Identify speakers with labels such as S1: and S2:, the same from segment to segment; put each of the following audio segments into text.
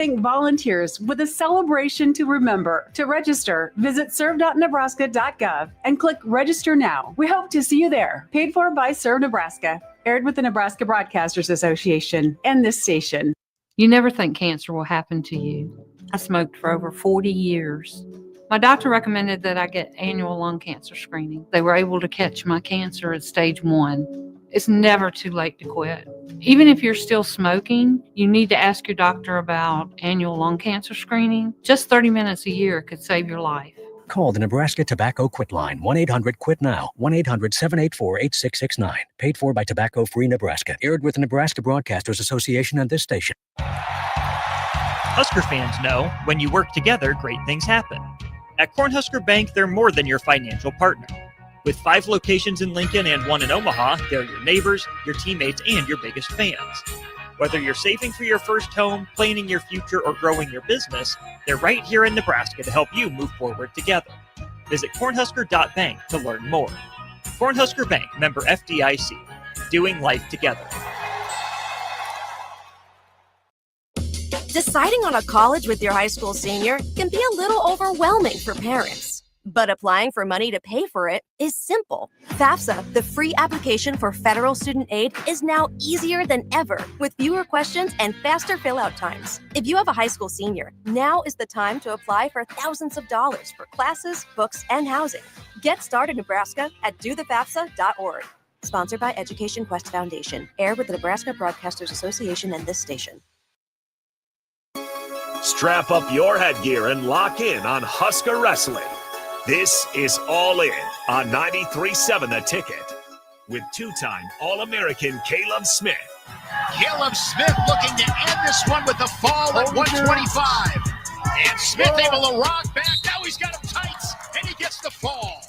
S1: Thank volunteers with a celebration to remember. To register, visit serve.nebraska.gov and click Register Now. We hope to see you there. Paid for by Serve Nebraska. Aired with the Nebraska Broadcasters Association and this station.
S2: You never think cancer will happen to you. I smoked for over 40 years. My doctor recommended that I get annual lung cancer screening. They were able to catch my cancer at stage 1. It's never too late to quit. Even if you're still smoking, you need to ask your doctor about annual lung cancer screening. Just 30 minutes a year could save your life.
S3: Call the Nebraska Tobacco Quit Line, 1-800-QUIT-NOW, 1-800-784-8669. Paid for by Tobacco Free Nebraska. Aired with the Nebraska Broadcasters Association and this station.
S4: Husker fans know when you work together, great things happen. At Cornhusker Bank, they're more than your financial partner. With 5 locations in Lincoln and 1 in Omaha, they're your neighbors, your teammates, and your biggest fans. Whether you're saving for your first home, planning your future, or growing your business, they're right here in Nebraska to help you move forward together. Visit cornhusker.bank to learn more. Cornhusker Bank, member FDIC. Doing life together.
S5: Deciding on a college with your high school senior can be a little overwhelming for parents. But applying for money to pay for it is simple. FAFSA, the free application for federal student aid, is now easier than ever with fewer questions and faster fill-out times. If you have a high school senior, now is the time to apply for thousands of dollars for classes, books, and housing. Get started, Nebraska, at dothefafsa.org. Sponsored by Education Quest Foundation. Aired with the Nebraska Broadcasters Association and this station.
S6: Strap up your headgear and lock in on Husker Wrestling. This is All In on 93.7 The Ticket with 2-time All-American Caleb Smith.
S7: Caleb Smith looking to end this one with a fall at 125. And Smith able to rock back. Now he's got him tights, and he gets the fall.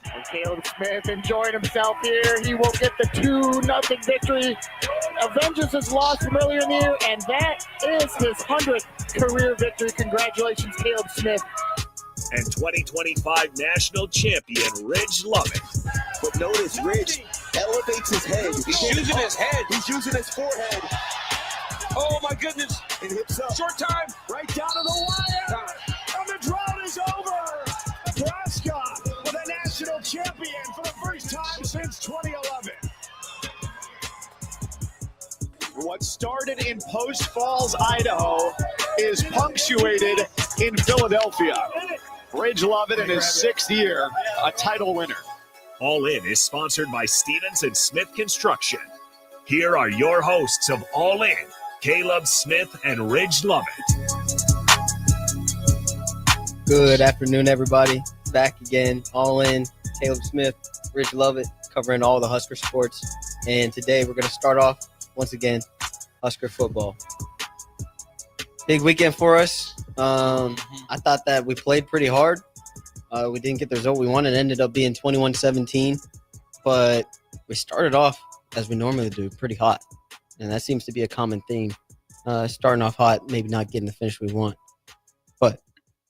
S8: And Caleb Smith enjoying himself here. He will get the 2-0 victory. Avenges his loss from earlier in the year, and that is his 100th career victory. Congratulations, Caleb Smith.
S6: And 2025 national champion Ridge Lovett.
S9: But notice Ridge elevates his head.
S10: He's using his head.
S9: He's using his forehead.
S10: Oh my goodness.
S9: And hips up.
S10: Short time.
S9: Right down to the wire. And the drought is over. Nebraska with a national champion for the first time since 2011. What started in Post Falls, Idaho, is punctuated in Philadelphia. Ridge Lovett in his 6th year, a title winner.
S6: All In is sponsored by Stevens and Smith Construction. Here are your hosts of All In, Caleb Smith and Ridge Lovett.
S11: Good afternoon, everybody. Back again, All In, Caleb Smith, Ridge Lovett, covering all the Husker sports. And today we're going to start off, once again, Husker football. Big weekend for us. I thought that we played pretty hard. We didn't get the result we wanted. It ended up being 21-17. But we started off, as we normally do, pretty hot. And that seems to be a common theme. Starting off hot, maybe not getting the finish we want. But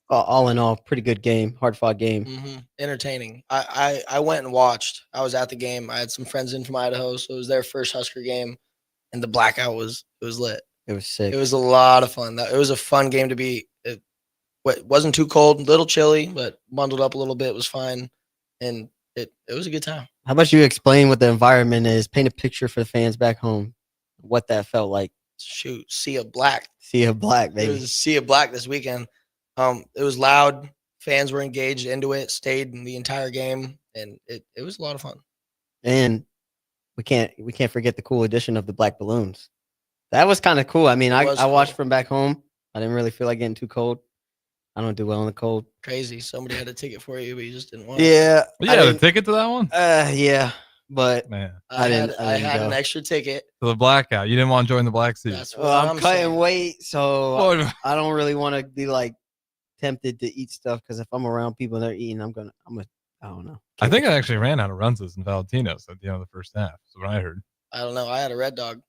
S11: all in all, pretty good game, hard-fought game.
S12: Mm-hmm. Entertaining. I went and watched. I was at the game. I had some friends in from Idaho, so it was their first Husker game. And the blackout was lit.
S11: It was sick.
S12: It was a lot of fun. It was a fun game to be. It wasn't too cold, a little chilly, but bundled up a little bit was fine. And it was a good time.
S11: How about you explain what the environment is? Paint a picture for the fans back home, what that felt like.
S12: Shoot, Sea of Black.
S11: Sea of Black, baby.
S12: It was a Sea of Black this weekend. It was loud. Fans were engaged into it, stayed in the entire game, and it was a lot of fun.
S11: And we can't forget the cool addition of the black balloons. That was kind of cool. I mean, I watched from back home. I didn't really feel like getting too cold. I don't do well in the cold.
S12: Crazy. Somebody had a ticket for you, but you just didn't want it.
S11: Yeah.
S13: You had a ticket to that one?
S11: Yeah. But
S13: man,
S12: I had an extra ticket.
S13: To the blackout. You didn't want to join the black suit.
S11: Well, I'm cutting weight, so I don't really want to be like tempted to eat stuff because if I'm around people and they're eating, I don't know.
S13: I think I actually ran out of runs in Valentino's at the end of the first half. That's what I heard.
S12: I don't know. I had a Red Dog.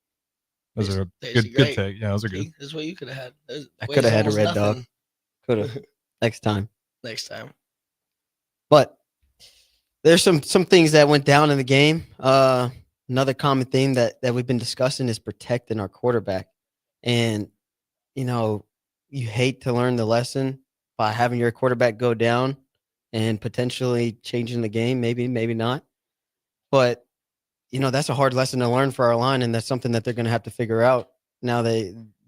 S13: Those are a good take. Yeah, those are good.
S12: This is what you could have had.
S11: I could have had a Red Dog. Could have. Next time. But there's some things that went down in the game. Another common theme that we've been discussing is protecting our quarterback. And you hate to learn the lesson by having your quarterback go down and potentially changing the game. Maybe not. But, that's a hard lesson to learn for our line, and that's something that they're going to have to figure out now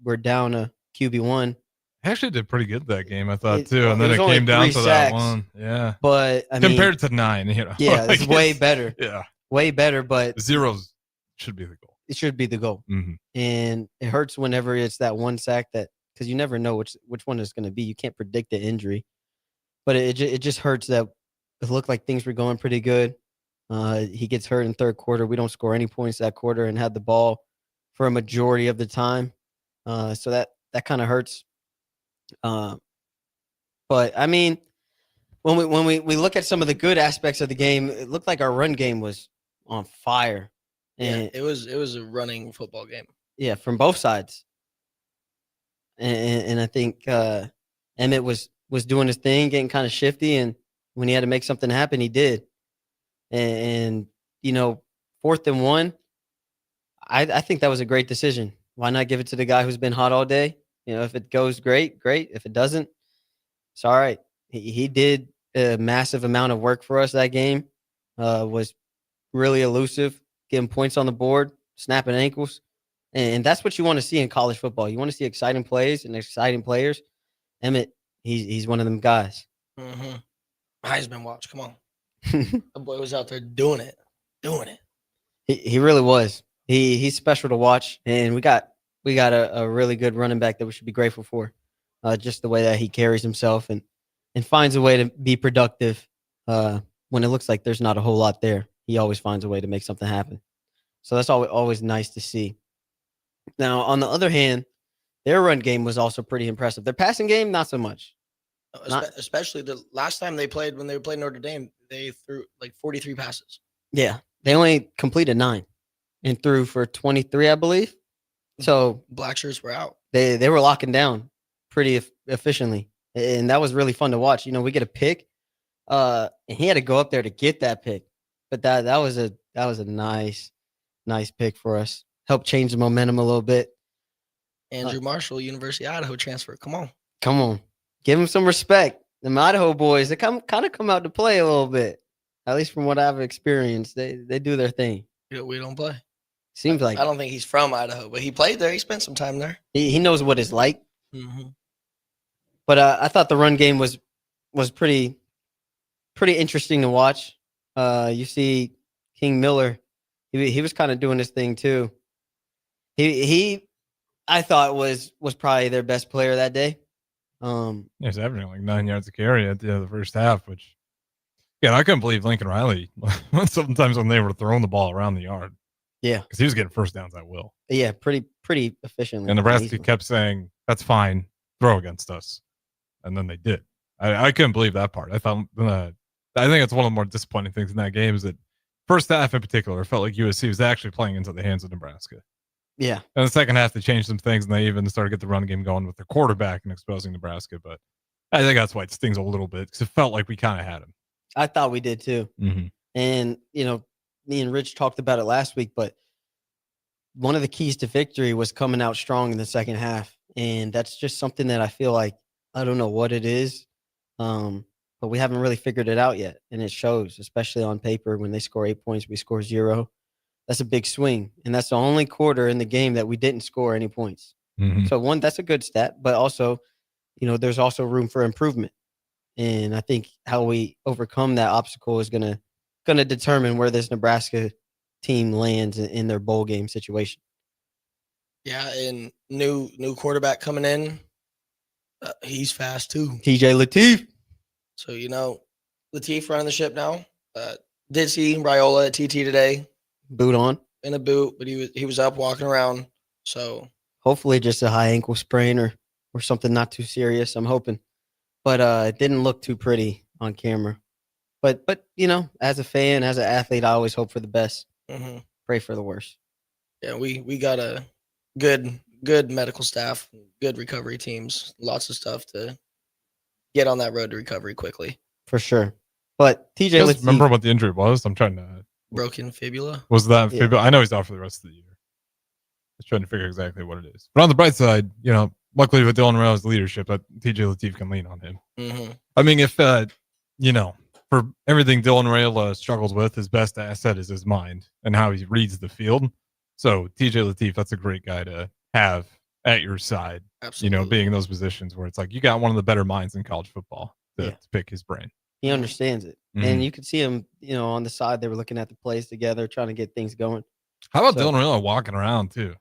S11: we're down a QB1.
S13: Actually did pretty good that game, I thought, too.
S11: Well,
S13: And then
S11: it
S13: it
S11: was
S13: came
S11: only
S13: down
S11: 3
S13: to that
S11: sacks,
S13: one. Yeah.
S11: But,
S13: compared to 9,
S11: Yeah,
S13: like,
S11: it's way better.
S13: Yeah.
S11: Way better, but
S13: Zeros should be the goal.
S11: it should be the goal.
S13: Mhm.
S11: And it hurts whenever it's that one sack because you never know which one it's going to be. You can't predict the injury. But it just hurts that it looked like things were going pretty good. He gets hurt in third quarter. We don't score any points that quarter and had the ball for a majority of the time. So that kind of hurts. But I mean, when we look at some of the good aspects of the game, it looked like our run game was on fire. And
S12: it was a running football game.
S11: Yeah, from both sides. And I think Emmett was doing his thing, getting kind of shifty, and when he had to make something happen, he did. And 4th and 1, I think that was a great decision. Why not give it to the guy who's been hot all day? If it goes great. If it doesn't, it's all right. He did a massive amount of work for us that game. Was really elusive, getting points on the board, snapping ankles. And that's what you want to see in college football. You want to see exciting plays and exciting players. Emmett, he's one of them guys.
S12: Mm-hmm. Heisman watch, come on. The boy was out there doing it.
S11: He really was. He's special to watch, and we got a really good running back that we should be grateful for. Just the way that he carries himself and finds a way to be productive when it looks like there's not a whole lot there. He always finds a way to make something happen. So that's always nice to see. Now, on the other hand, their run game was also pretty impressive. Their passing game, not so much.
S12: Especially the last time when they played Notre Dame, they threw like 43 passes.
S11: Yeah, they only completed 9 and threw for 23, I believe. So
S12: black shirts were out.
S11: They were locking down pretty efficiently, and that was really fun to watch. We get a pick, and he had to go up there to get that pick, but that was a nice pick for us. Helped change the momentum a little bit.
S12: Andrew Marshall, University of Idaho transfer. Come on. Give him some respect. The Idaho boys, they come out to play a little bit. At least from what I've experienced, they do their thing. We don't play.
S11: Seems like
S12: I don't think he's from Idaho, but he played there. He spent some time there.
S11: He knows what it's like.
S12: Mm-hmm.
S11: But I thought the run game was pretty interesting to watch. You see King Miller, he was kind of doing his thing too. He I thought was probably their best player that day.
S13: He's averaging like 9 yards a carry at the end of the first half, which, I couldn't believe Lincoln Riley sometimes when they were throwing the ball around the yard.
S11: Yeah,
S13: because he was getting first downs at will.
S11: Yeah, pretty efficiently.
S13: And Nebraska kept saying, "That's fine, throw against us," and then they did. I couldn't believe that part. I thought I think it's one of the more disappointing things in that game is that first half in particular, it felt like USC was actually playing into the hands of Nebraska.
S11: Yeah.
S13: And the second half, they changed some things, and they even started to get the run game going with their quarterback and exposing Nebraska. But I think that's why it stings a little bit because it felt like we kind of had him.
S11: I thought we did too.
S13: Mm-hmm.
S11: And, me and Rich talked about it last week, but one of the keys to victory was coming out strong in the second half. And that's just something that I feel like, I don't know what it is, but we haven't really figured it out yet. And it shows, especially on paper, when they score 8 points, we score 0. That's a big swing. And that's the only quarter in the game that we didn't score any points.
S13: Mm-hmm.
S11: So one, that's a good stat, but also, there's also room for improvement. And I think how we overcome that obstacle is going to determine where this Nebraska team lands in their bowl game situation.
S12: Yeah, and new quarterback coming in. He's fast too.
S11: TJ Lateef.
S12: So, Lateef running the ship now. Did see Raiola at TT today.
S11: Boot on.
S12: In a boot, but he was up walking around. So
S11: hopefully just a high ankle sprain or something not too serious, I'm hoping. But it didn't look too pretty on camera. But as a fan, as an athlete, I always hope for the best.
S12: Mm-hmm.
S11: Pray for the worst.
S12: Yeah, we got a good medical staff, good recovery teams, lots of stuff to get on that road to recovery quickly.
S11: For sure. But TJ,
S13: let's remember what the injury was. I'm trying to.
S12: Broken fibula.
S13: Was that fibula? I know he's out for the rest of the year. I was trying to figure exactly what it is. But on the bright side, luckily with Dylan Raio's leadership, that TJ Lateef can lean on him.
S14: Mm-hmm.
S13: I mean, if for everything Dylan Raiola struggles with, his best asset is his mind and how he reads the field. So TJ Lateef, that's a great guy to have at your side.
S14: Absolutely.
S13: Being in those positions where it's like you got one of the better minds in college football to pick his brain.
S12: He understands it.
S13: Mhm.
S12: And you could see him, on the side. They were looking at the plays together, trying to get things going.
S13: How about Dylan Raiola walking around too?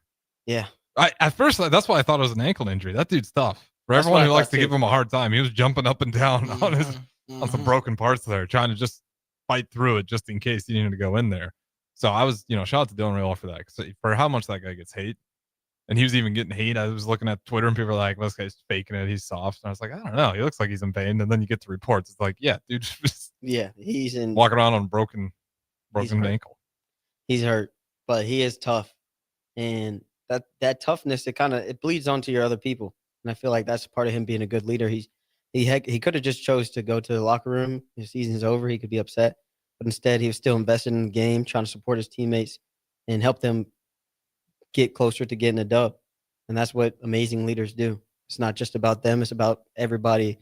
S12: Yeah.
S13: At first, that's why I thought it was an ankle injury. That dude's tough. For
S12: That's
S13: everyone
S12: what
S13: who
S12: I
S13: likes
S12: thought,
S13: to
S12: too.
S13: give him a hard time, he was jumping up and down on some broken parts there, trying to just fight through it just in case he needed to go in there. So I was, shout out to Dylan Raiola for that, 'cause for how much that guy gets hate. And he was even getting hate. I was looking at Twitter and people were like, this guy's faking it. He's soft. And I was like, I don't know. He looks like he's in pain. And then you get the reports. It's like, yeah, dude, just
S12: he's in
S13: walking around on a broken ankle.
S12: He's hurt, but he is tough. And that toughness, it bleeds onto your other people. And I feel like that's part of him being a good leader. He could have just chose to go to the locker room. His season's over. He could be upset. But instead, he was still invested in the game, trying to support his teammates and help them get closer to getting a dub. And that's what amazing leaders do. It's not just about them. It's about everybody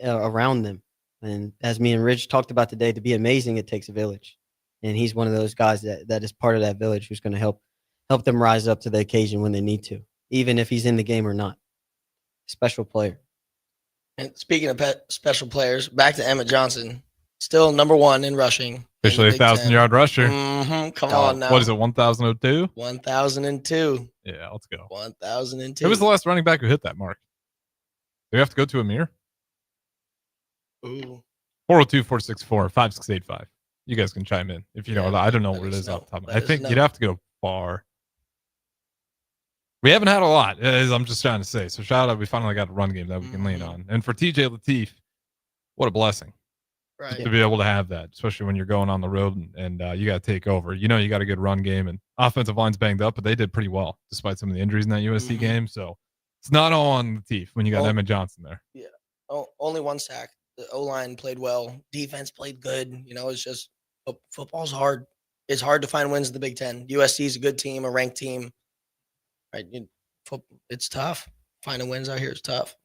S12: around them. And as me and Rich talked about today, to be amazing, it takes a village. And he's one of those guys that is part of that village who's going to help them rise up to the occasion when they need to, even if he's in the game or not. Special player.
S14: And speaking of special players, back to Emmett Johnson, still number 1 in rushing.
S13: Officially a 1,000-yard rusher.
S14: Come on now.
S13: What is it, 1,002?
S14: 1,002.
S13: Yeah, let's go.
S14: 1,002.
S13: Who was the last running back who hit that mark? Do we have to go to Amir?
S14: Ooh.
S13: 402-464-5685. You guys can chime in if you know. I don't know what it is off the top. I think you'd have to go far. We haven't had a lot, as I'm just trying to say. So shout out, we finally got a run game that we can lean on. And for TJ Lateef, what a blessing.
S14: Right.
S13: To be able to have that, especially when you're going on the road and you got to take over. You got a good run game, and offensive line's banged up, but they did pretty well despite some of the injuries in that USC game. So it's not all on Lateef when you got Emmett Johnson there.
S14: Yeah. Only 1 sack. The O-line played well. Defense played good. It's just football's hard. It's hard to find wins in the Big Ten. USC is a good team, a ranked team. Right? It's tough. Finding wins out here is tough.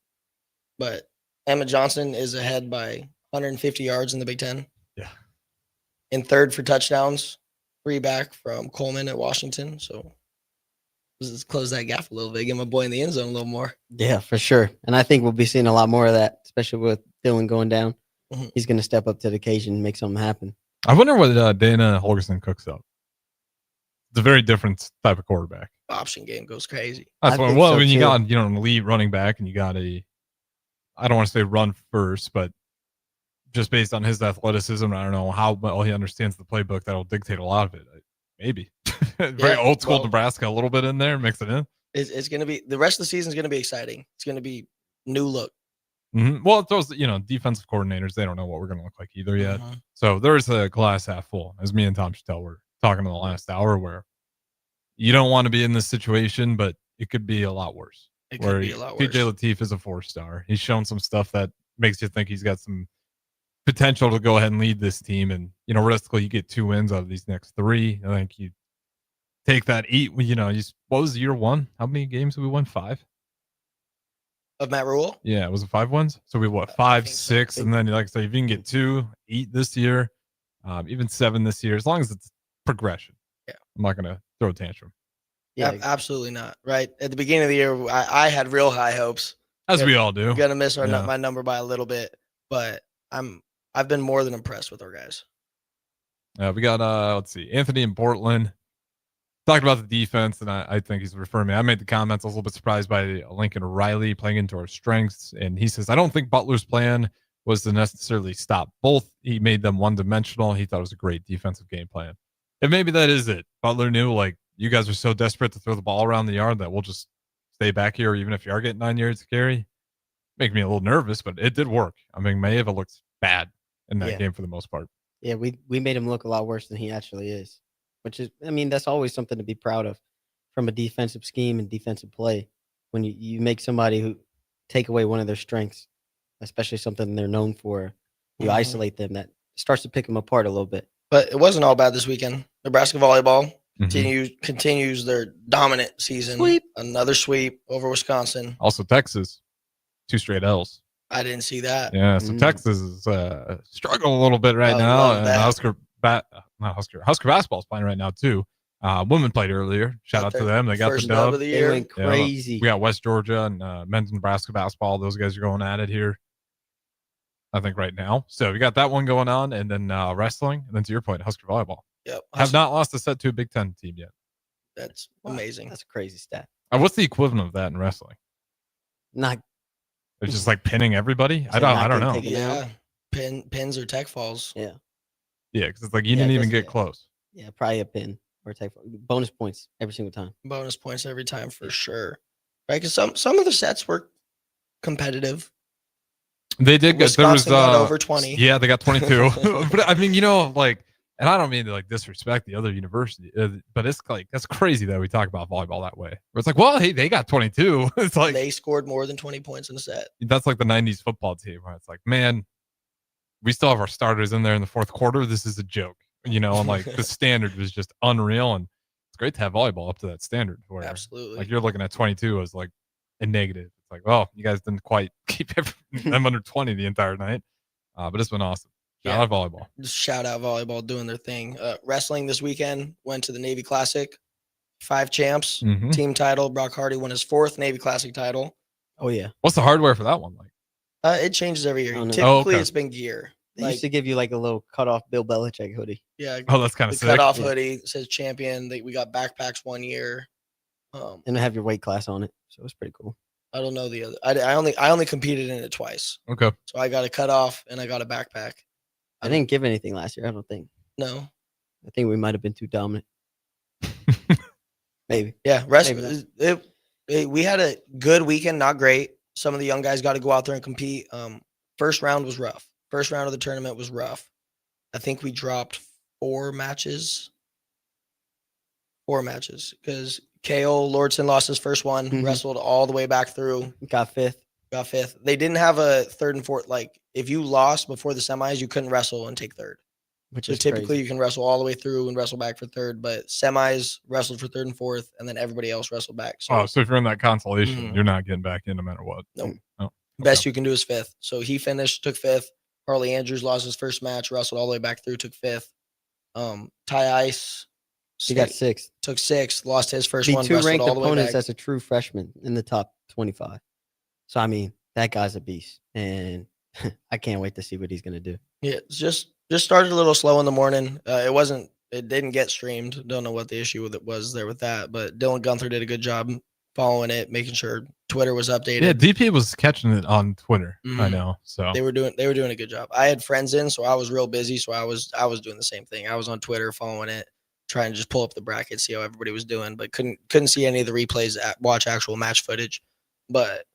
S14: But Emmett Johnson is ahead by 150 yards in the Big Ten.
S13: Yeah.
S14: In third for touchdowns, 3 back from Coleman at Washington. So let's close that gap a little bit, get my boy in the end zone a little more.
S12: Yeah, for sure. And I think we'll be seeing a lot more of that, especially with Dylan going down.
S14: Mm-hmm.
S12: He's going to step up to the occasion and make something happen.
S13: I wonder what Dana Holgorsen cooks up. It's a very different type of quarterback.
S14: Option game goes crazy.
S13: That's when you got an elite running back and you got I don't want to say run first, but just based on his athleticism, I don't know how well he understands the playbook. That'll dictate a lot of it. Maybe very old school Nebraska, a little bit in there, mix it in.
S14: It's going to be the rest of the season is going to be exciting. It's going to be new look.
S13: Mm-hmm. Well, it throws defensive coordinators. They don't know what we're going to look like either yet. So there's a glass half full, as me and Tom Chattel were talking in the last hour, where you don't want to be in this situation, but it could be a lot worse.
S14: It could be a lot worse.
S13: TJ Lateef is a 4-star. He's shown some stuff that makes you think he's got some potential to go ahead and lead this team. And, realistically, you get 2 wins out of these next 3. I think you take that 8. What was year 1? How many games did we win? 5?
S14: Of Matt Rule?
S13: Yeah, was it 5 wins? So we 5, 6, and then like I say, if you can get 2, 8 this year, even 7 this year, as long as it's progression.
S14: Yeah,
S13: I'm not gonna throw a tantrum.
S14: Yeah, absolutely not. Right at the beginning of the year, I had real high hopes,
S13: as we all do.
S14: Gonna miss my number by a little bit, but I've been more than impressed with our guys.
S13: We got let's see, Anthony in Portland. Talked about the defense, and I think he's referring to me. I made the comments. I was a little bit surprised by Lincoln Riley playing into our strengths. And he says, I don't think Butler's plan was to necessarily stop both. He made them one-dimensional. He thought it was a great defensive game plan. And maybe that is it. Butler knew, like, you guys are so desperate to throw the ball around the yard that we'll just stay back here, even if you are getting 9 yards to carry. Make me a little nervous, but it did work. I mean, Maeva looks bad in that game for the most part.
S12: Yeah, we made him look a lot worse than he actually is. Which is, that's always something to be proud of from a defensive scheme and defensive play. When you make somebody who take away one of their strengths, especially something they're known for, you isolate them, that starts to pick them apart a little bit.
S14: But it wasn't all bad this weekend. Nebraska volleyball Continues their dominant season.
S12: Sweep.
S14: Another sweep over Wisconsin.
S13: Also, Texas, 2 straight L's.
S14: I didn't see that.
S13: Yeah, so Texas is struggling a little bit right now, and Husker basketball is playing right now too. Women played earlier. Shout out to them. They got the dub.
S14: Of the year.
S12: They went crazy.
S13: We got West Georgia and men's Nebraska basketball. Those guys are going at it here, I think, right now. So we got that one going on, and then wrestling, and then to your point, Husker volleyball.
S14: Yep.
S13: Have not lost a set to a Big Ten team yet.
S14: That's amazing.
S12: That's a crazy stat.
S13: What's the equivalent of that in wrestling?
S12: Not.
S13: It's just like pinning everybody. I don't know.
S14: Yeah, pins or tech falls.
S12: Yeah.
S13: Yeah, because it's like you didn't even get close.
S12: Yeah, probably a pin or tech fall. Bonus points every single time.
S14: Bonus points every time for sure. Right, because some of the sets were competitive.
S13: They did get there was
S14: got over 20.
S13: Yeah, they got 22. But I mean, and I don't mean to like disrespect the other university, but it's like that's crazy that we talk about volleyball that way. Where it's like, well, hey, they got 22. It's like
S14: they scored more than 20 points in a set.
S13: That's like the 90s football team where it's like, man, we still have our starters in there in the fourth quarter. This is a joke, and like the standard was just unreal. And it's great to have volleyball up to that standard. Where,
S14: absolutely.
S13: Like you're looking at 22 as like a negative. It's like, well, you guys didn't quite keep them under 20 the entire night, but it's been awesome. Shout out volleyball.
S14: Just shout out volleyball doing their thing. Wrestling this weekend went to the Navy Classic. 5 champs, team title. Brock Hardy won his 4th Navy Classic title.
S12: Oh yeah.
S13: What's the hardware for that one like?
S14: It changes every year.
S12: Oh, no.
S14: Typically, it's been gear.
S12: They used to give you like a little cut off Bill Belichick hoodie.
S14: Yeah.
S13: Oh, that's kind of sick.
S14: Cut off hoodie says champion. We got backpacks one year.
S12: And they have your weight class on it, so it's pretty cool.
S14: I don't know the other. I only competed in it twice.
S13: Okay.
S14: So I got a cut off and I got a backpack.
S12: I didn't give anything last year. I don't think.
S14: No.
S12: I think we might have been too dominant. Maybe.
S14: Yeah. We had a good weekend. Not great. Some of the young guys got to go out there and compete. First round was rough. First round of the tournament was rough. I think we dropped 4 matches. 4 matches because KO Lordson lost his first one, wrestled all the way back through.
S12: Got 5th.
S14: They didn't have a 3rd and 4th. Like if you lost before the semis, you couldn't wrestle and take 3rd.
S12: Which
S14: so
S12: is
S14: typically
S12: crazy.
S14: you can wrestle all the way through and wrestle back for 3rd, but semis wrestled for 3rd and 4th, and then everybody else wrestled back. So,
S13: so if you're in that consolation, you're not getting back in no matter what.
S14: Nope.
S13: Oh,
S14: best you can do is 5th. So he finished, took 5th. Harley Andrews lost his first match, wrestled all the way back through, took 5th. Ty Ice.
S12: He got 6th.
S14: Took 6th, lost his first
S12: Beat
S14: one,
S12: 2
S14: wrestled
S12: ranked
S14: all the way
S12: opponents
S14: back.
S12: as a true freshman in the top 25. So I mean, that guy's a beast, and I can't wait to see what he's gonna do.
S14: Yeah, it's just started a little slow in the morning. It didn't get streamed. Don't know what the issue with it was there with that, but Dylan Gunther did a good job following it, making sure Twitter was updated.
S13: Yeah, DP was catching it on Twitter. I know. So
S14: they were doing a good job. I had friends in, so I was real busy. So I was doing the same thing. I was on Twitter following it, trying to just pull up the bracket, see how everybody was doing, but couldn't see any of the replays, watch actual match footage. But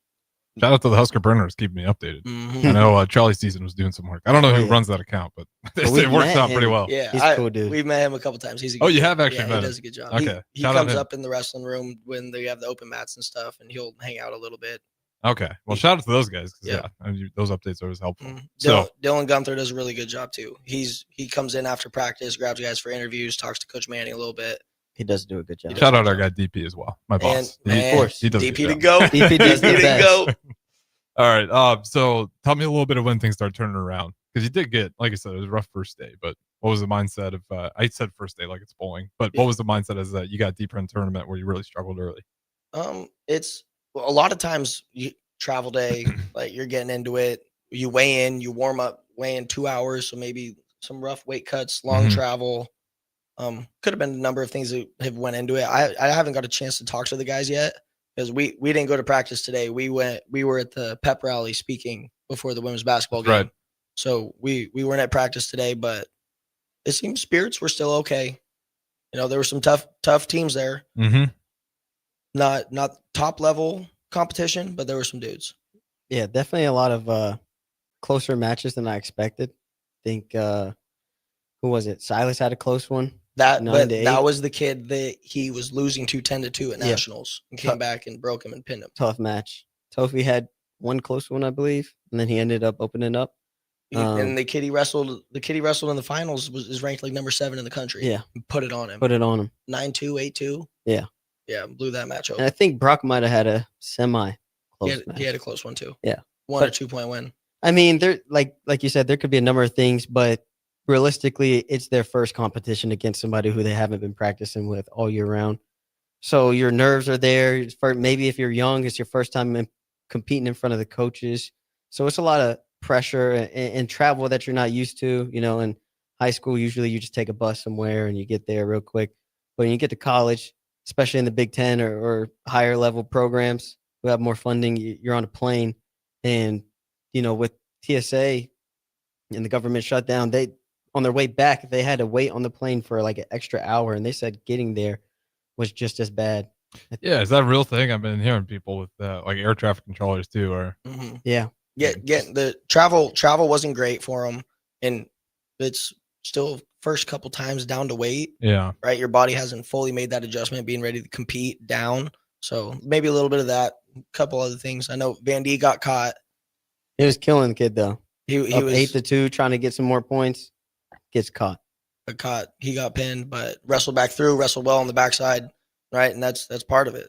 S13: shout out to the Husker Burners keeping me updated. I know Charlie Season was doing some work. I don't know who runs that account, but it works out pretty well.
S14: Yeah,
S12: he's a cool dude.
S14: We've met him a couple times. He's a
S13: Oh,
S14: good
S13: you
S14: dude.
S13: have actually
S14: Yeah,
S13: met
S14: he
S13: him.
S14: does a good job.
S13: Okay.
S14: He
S13: Shout out
S14: comes
S13: him.
S14: up in the wrestling room when they have the open mats and stuff, and he'll hang out a little bit.
S13: Okay. Well, shout out to those guys. 'Cause, I mean, those updates are always helpful.
S14: Dylan Gunther does a really good job too. He comes in after practice, grabs guys for interviews, talks to Coach Manning a little bit.
S12: He does do a good job.
S13: Shout out our guy DP as well, my boss.
S14: And
S12: of course,
S13: he does a
S14: DP
S13: good
S14: to
S13: job.
S14: go.
S12: DP does the
S14: DP to
S12: best.
S14: go.
S13: All right. So tell me a little bit of when things started turning around, because you did get, like I said, it was a rough first day. But what was the mindset of? I said first day like it's bowling, but what was the mindset as that you got deeper in the tournament where you really struggled early?
S14: It's a lot of times travel day, like you're getting into it. You weigh in, you warm up, weigh in 2 hours, so maybe some rough weight cuts, long travel. Could have been a number of things that have went into it. I haven't got a chance to talk to the guys yet because we didn't go to practice today. We were at the pep rally speaking before the women's basketball game.
S13: Right.
S14: So we weren't at practice today, but it seems spirits were still okay. There were some tough teams there. Not top level competition, but there were some dudes.
S12: Yeah, definitely a lot of closer matches than I expected. I think who was it? Silas had a close one.
S14: That
S12: 9-8.
S14: that was the kid that he was losing to 10-2 at nationals and came back and broke him and pinned him.
S12: Tough match. Tofi had one close one, I believe, and then he ended up opening up.
S14: And the kid he wrestled in the finals is ranked like number 7 in the country.
S12: Yeah.
S14: Put it on him.
S12: 9-2,
S14: 8-2.
S12: Yeah.
S14: Yeah, blew that match over.
S12: And I think Brock might have had a semi close
S14: He
S12: match.
S14: had a close one too.
S12: Yeah.
S14: 1 or 2 point win.
S12: I mean, there like you said, there could be a number of things, but realistically, it's their first competition against somebody who they haven't been practicing with all year round. So your nerves are there. Maybe if you're young, it's your first time competing in front of the coaches. So it's a lot of pressure and travel that you're not used to. In high school, usually you just take a bus somewhere and you get there real quick. But when you get to college, especially in the Big Ten or higher level programs who have more funding, you're on a plane. And, with TSA and the government shutdown, on their way back, they had to wait on the plane for like an extra hour. And they said getting there was just as bad.
S13: Yeah, is that a real thing? I've been hearing people with like air traffic controllers too, or
S12: Yeah,
S14: the travel wasn't great for them, and it's still first couple times down to weight.
S13: Yeah,
S14: right. Your body hasn't fully made that adjustment, being ready to compete down. So maybe a little bit of that. A couple other things. I know Van D got caught.
S12: He was killing the kid though.
S14: He
S12: was 8-2, trying to get some more points. Gets caught.
S14: He got pinned, but wrestled back through. Wrestled well on the backside. Right, and that's part of it.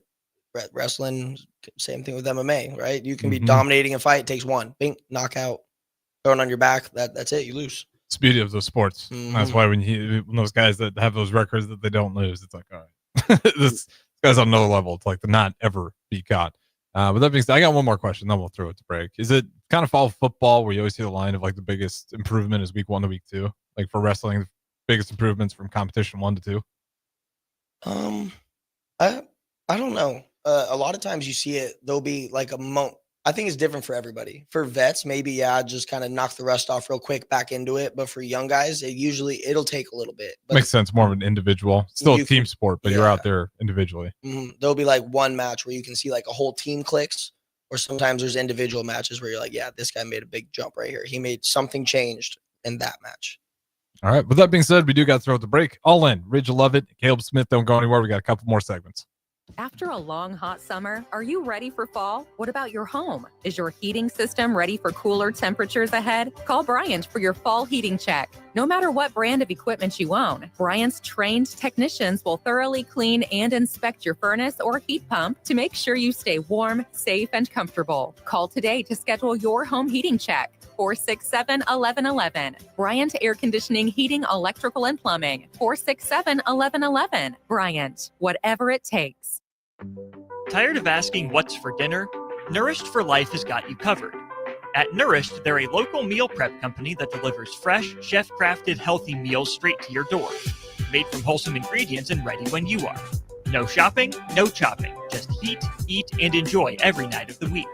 S14: Wrestling, same thing with MMA, right? You can be dominating a fight, it takes one, bing, knockout, throwing on your back. That's it. You lose.
S13: It's the beauty of those sports. That's why when those guys that have those records that they don't lose, it's like, all right, this guy's on another level. It's like to not ever be caught. But that being said, I got one more question, then we'll throw it to break. Is it kind of follow football where you always see the line of like the biggest improvement is week 1 to week 2? Like for wrestling, the biggest improvements from competition 1 to 2?
S14: I don't know. A lot of times you see it, there'll be like I think it's different for everybody. For vets, maybe, just kind of knock the rust off real quick, back into it. But for young guys, it'll take a little bit. But
S13: Makes sense. More of an individual, still a team sport, but you're out there individually.
S14: There'll be like one match where you can see like a whole team clicks, or sometimes there's individual matches where you're like, yeah, this guy made a big jump right here. He made something changed in that match.
S13: All right. With that being said, we do got to throw it to break. All in. Ridge love it. Caleb Smith, don't go anywhere. We got a couple more segments.
S15: After a long, hot summer, are you ready for fall? What about your home? Is your heating system ready for cooler temperatures ahead? Call Bryant for your fall heating check. No matter what brand of equipment you own, Bryant's trained technicians will thoroughly clean and inspect your furnace or heat pump to make sure you stay warm, safe, and comfortable. Call today to schedule your home heating check. 467-1111. Bryant Air Conditioning, Heating, Electrical, and Plumbing. 467-1111. Bryant, whatever it takes.
S4: Tired of asking what's for dinner? Nourished for Life has got you covered. At Nourished, they're a local meal prep company that delivers fresh, chef-crafted, healthy meals straight to your door. Made from wholesome ingredients and ready when you are. No shopping, no chopping. Just heat, eat, and enjoy every night of the week.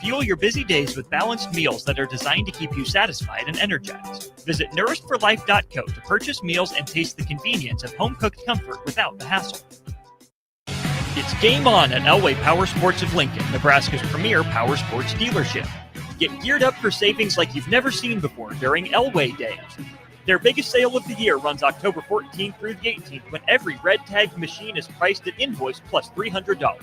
S4: Fuel your busy days with balanced meals that are designed to keep you satisfied and energized. Visit nourishedforlife.co to purchase meals and taste the convenience of home-cooked comfort without the hassle. It's game on at Elway Power Sports of Lincoln, Nebraska's premier power sports dealership. Get geared up for savings like you've never seen before during Elway Days. Their biggest sale of the year runs October 14th through the 18th, when every red tag machine is priced at invoice plus $300.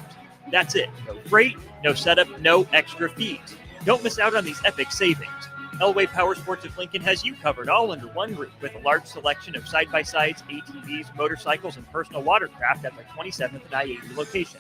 S4: That's it. No freight, no setup, no extra fees. Don't miss out on these epic savings. Elway Power Sports of Lincoln has you covered all under one roof with a large selection of side-by-sides, ATVs, motorcycles, and personal watercraft at the 27th and I-80 location.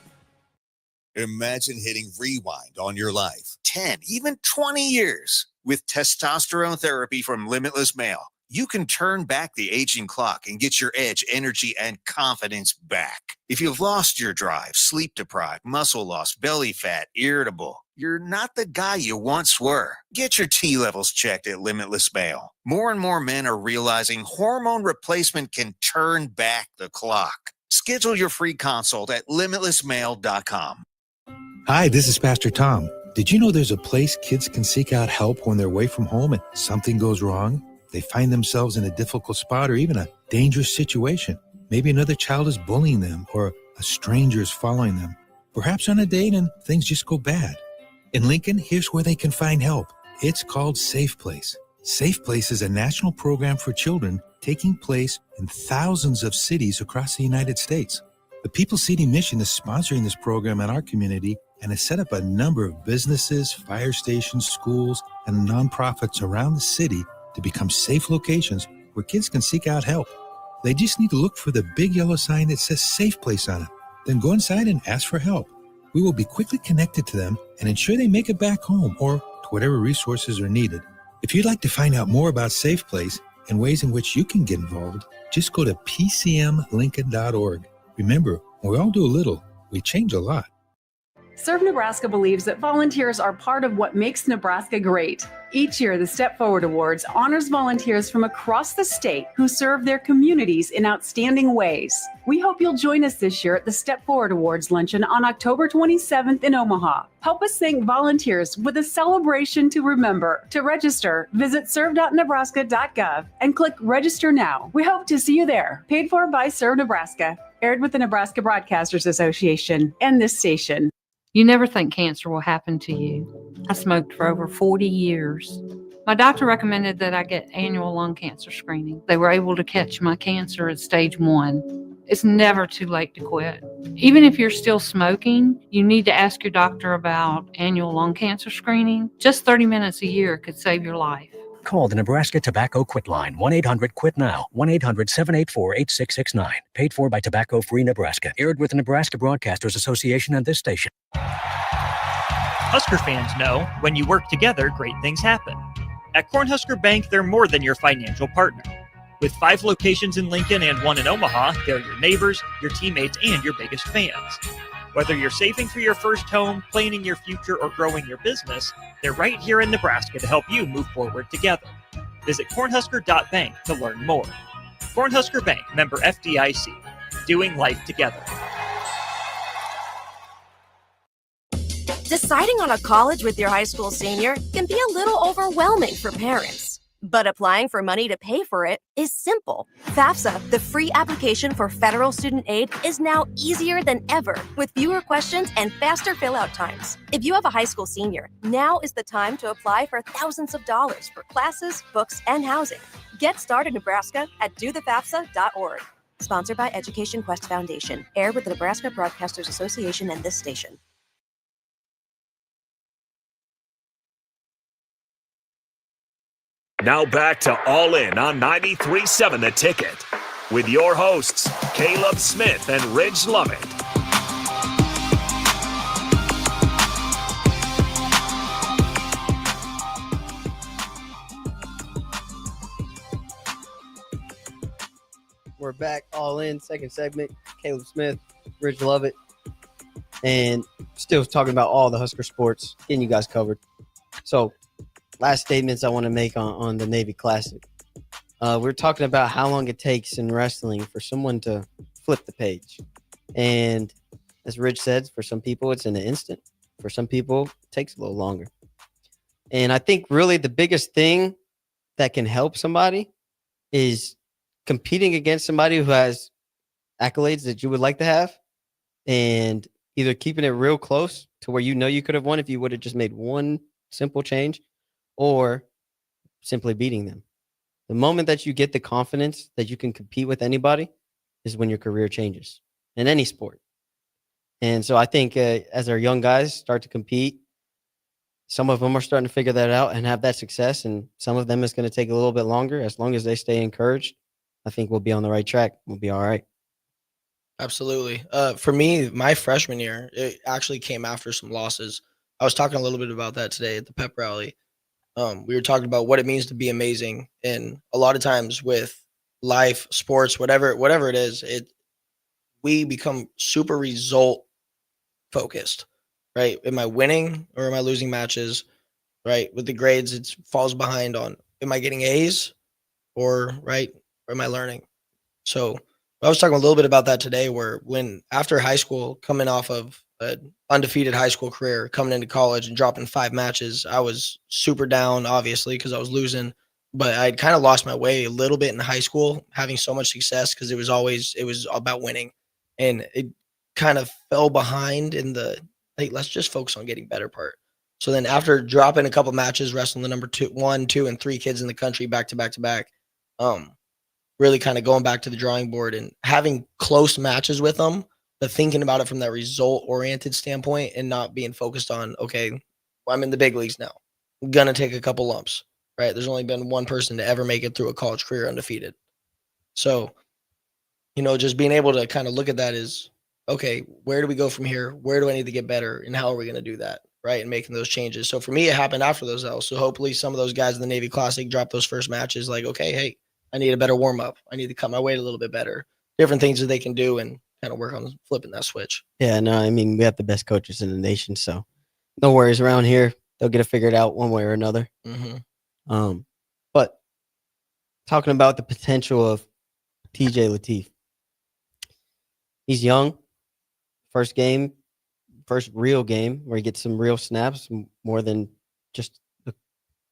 S16: Imagine hitting rewind on your life 10, even 20 years. With testosterone therapy from Limitless Male, you can turn back the aging clock and get your edge, energy, and confidence back. If you've lost your drive, sleep deprived, muscle loss, belly fat, irritable, you're not the guy you once were. Get your T levels checked at Limitless Male. More and more men are realizing hormone replacement can turn back the clock. Schedule your free consult at limitlessmale.com.
S17: Hi, this is Pastor Tom. Did you know there's a place kids can seek out help when they're away from home and something goes wrong? They find themselves in a difficult spot or even a dangerous situation. Maybe another child is bullying them or a stranger is following them. Perhaps on a date and things just go bad. In Lincoln, here's where they can find help. It's called Safe Place. Safe Place is a national program for children taking place in thousands of cities across the United States. The People City Mission is sponsoring this program in our community, and has set up a number of businesses, fire stations, schools, and nonprofits around the city to become safe locations where kids can seek out help. They just need to look for the big yellow sign that says Safe Place on it. Then go inside and ask for help. We will be quickly connected to them and ensure they make it back home or to whatever resources are needed. If you'd like to find out more about Safe Place and ways in which you can get involved, just go to pcmlincoln.org. Remember, when we all do a little, we change a lot.
S1: Serve Nebraska believes that volunteers are part of what makes Nebraska great. Each year, the Step Forward Awards honors volunteers from across the state who serve their communities in outstanding ways. We hope you'll join us this year at the Step Forward Awards luncheon on October 27th in Omaha. Help us thank volunteers with a celebration to remember. To register, visit serve.nebraska.gov and click Register Now. We hope to see you there. Paid for by Serve Nebraska. Aired with the Nebraska Broadcasters Association and this station.
S2: You never think cancer will happen to you. I smoked for over 40 years. My doctor recommended that I get annual lung cancer screening. They were able to catch my cancer at stage 1. It's never too late to quit. Even if you're still smoking, you need to ask your doctor about annual lung cancer screening. Just 30 minutes a year could save your life.
S3: Call the Nebraska Tobacco Quit Line, 1-800-QUIT-NOW, 1-800-784-8669. Paid for by Tobacco Free Nebraska. Aired with the Nebraska Broadcasters Association and this station.
S4: Husker fans know when you work together, great things happen. At Cornhusker Bank, they're more than your financial partner. With 5 locations in Lincoln and 1 in Omaha, they're your neighbors, your teammates, and your biggest fans. Whether you're saving for your first home, planning your future, or growing your business, they're right here in Nebraska to help you move forward together. Visit cornhusker.bank to learn more. Cornhusker Bank, member FDIC. Doing life together.
S5: Deciding on a college with your high school senior can be a little overwhelming for parents. But applying for money to pay for it is simple. FAFSA, the free application for federal student aid, is now easier than ever with fewer questions and faster fill-out times. If you have a high school senior, now is the time to apply for thousands of dollars for classes, books, and housing. Get started, Nebraska, at dothefafsa.org. Sponsored by Education Quest Foundation. Aired with the Nebraska Broadcasters Association and this station.
S6: Now back to All In on 93.7 The Ticket with your hosts, Caleb Smith and Ridge Lovett.
S12: We're back, All In, second segment. Caleb Smith, Ridge Lovett, and still talking about all the Husker sports, getting you guys covered. So, last statements I want to make on the Navy Classic. We're talking about how long it takes in wrestling for someone to flip the page. And as Ridge said, for some people, it's in an instant. For some people, it takes a little longer. And I think really the biggest thing that can help somebody is competing against somebody who has accolades that you would like to have and either keeping it real close to where you know you could have won if you would have just made one simple change, or simply beating them. The moment that you get the confidence that you can compete with anybody is when your career changes in any sport. And so I think as our young guys start to compete, some of them are starting to figure that out and have that success, and some of them is going to take a little bit longer. As long as they stay encouraged, I think we'll be on the right track. We'll be all right.
S14: Absolutely. For me, my freshman year, it actually came after some losses. I was talking a little bit about that today at the pep rally. We were talking about what it means to be amazing. And a lot of times with life, sports, whatever it is, we become super result focused, right? Am I winning or am I losing matches? Right? With the grades, it falls behind on, am I getting A's or am I learning? So I was talking a little bit about that today, where when after high school, coming off of an undefeated high school career, coming into college and dropping 5 matches, I was super down, obviously, because I was losing. But I'd kind of lost my way a little bit in high school, having so much success because it was about winning, and it kind of fell behind in the hey, let's just focus on getting better part. So then after dropping a couple matches, wrestling the number 1, 2, and 3 kids in the country back to back, really kind of going back to the drawing board and having close matches with them but thinking about it from that result-oriented standpoint and not being focused on, okay, well, I'm in the big leagues now. I'm going to take a couple lumps, right? There's only been one person to ever make it through a college career undefeated. So, just being able to kind of look at that is, okay, where do we go from here? Where do I need to get better? And how are we going to do that, right? And making those changes. So for me, it happened after those L's. So hopefully some of those guys in the Navy Classic drop those first matches like, okay, hey, I need a better warm-up. I need to cut my weight a little bit better. Different things that they can do and kind of work on flipping that switch.
S12: Yeah, no, I mean, we have the best coaches in the nation, so no worries around here. They'll get it figured out one way or another.
S14: Mm-hmm.
S12: But talking about the potential of TJ Lateef, he's young. First real game where he gets some real snaps, more than just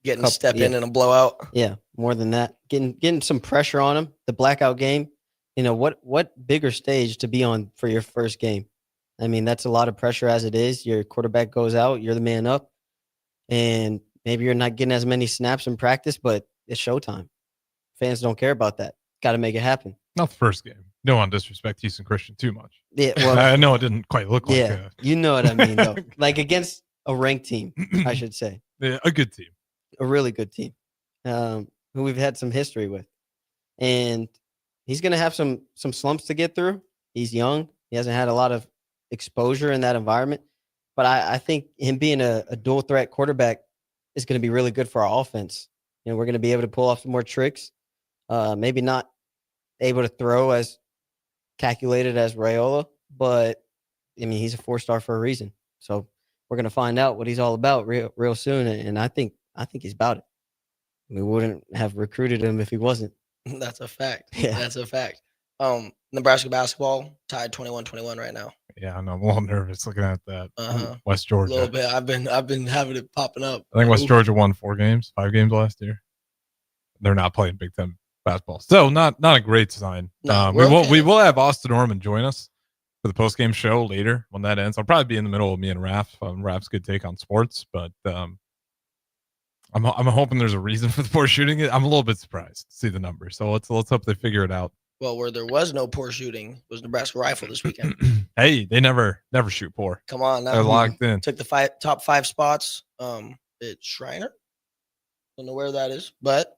S14: getting a step in and a blowout.
S12: Yeah, more than that. Getting some pressure on him. The blackout game. What bigger stage to be on for your first game? I mean, that's a lot of pressure as it is. Your quarterback goes out, you're the man up, and maybe you're not getting as many snaps in practice, but it's showtime. Fans don't care about that. Got to make it happen.
S13: Not the first game. Don't want to disrespect Houston Christian too much.
S12: Yeah, well,
S13: I know it didn't quite look like
S12: yeah, you know what I mean, though. Like against a ranked team, I should say.
S13: Yeah, a good team.
S12: A really good team, who we've had some history with. And he's going to have some slumps to get through. He's young. He hasn't had a lot of exposure in that environment. But I think him being a dual threat quarterback is going to be really good for our offense. We're going to be able to pull off some more tricks. Maybe not able to throw as calculated as Raiola, but I mean, he's a 4-star for a reason. So we're going to find out what he's all about real soon. And I think he's about it. We wouldn't have recruited him if he wasn't.
S14: That's a fact.
S12: Yeah.
S14: That's a fact. Nebraska basketball tied 21-21 right now.
S13: Yeah, I know. I'm a little nervous looking at that.
S14: Uh-huh.
S13: West Georgia.
S14: A little bit. I've been having it popping up.
S13: I think West Georgia won 5 games last year. They're not playing Big Ten basketball. So not a great sign.
S14: No,
S13: we will have Austin Orman join us for the post game show later when that ends. I'll probably be in the middle of me and Raph. Raph's good take on sports, but I'm hoping there's a reason for the poor shooting. I'm a little bit surprised to see the numbers. So let's hope they figure it out.
S14: Well, where there was no poor shooting was Nebraska Rifle this weekend.
S13: Hey, they never shoot poor.
S14: Come on,
S13: they're locked in.
S14: Took the top 5 spots. It's Shriner. Don't know where that is, but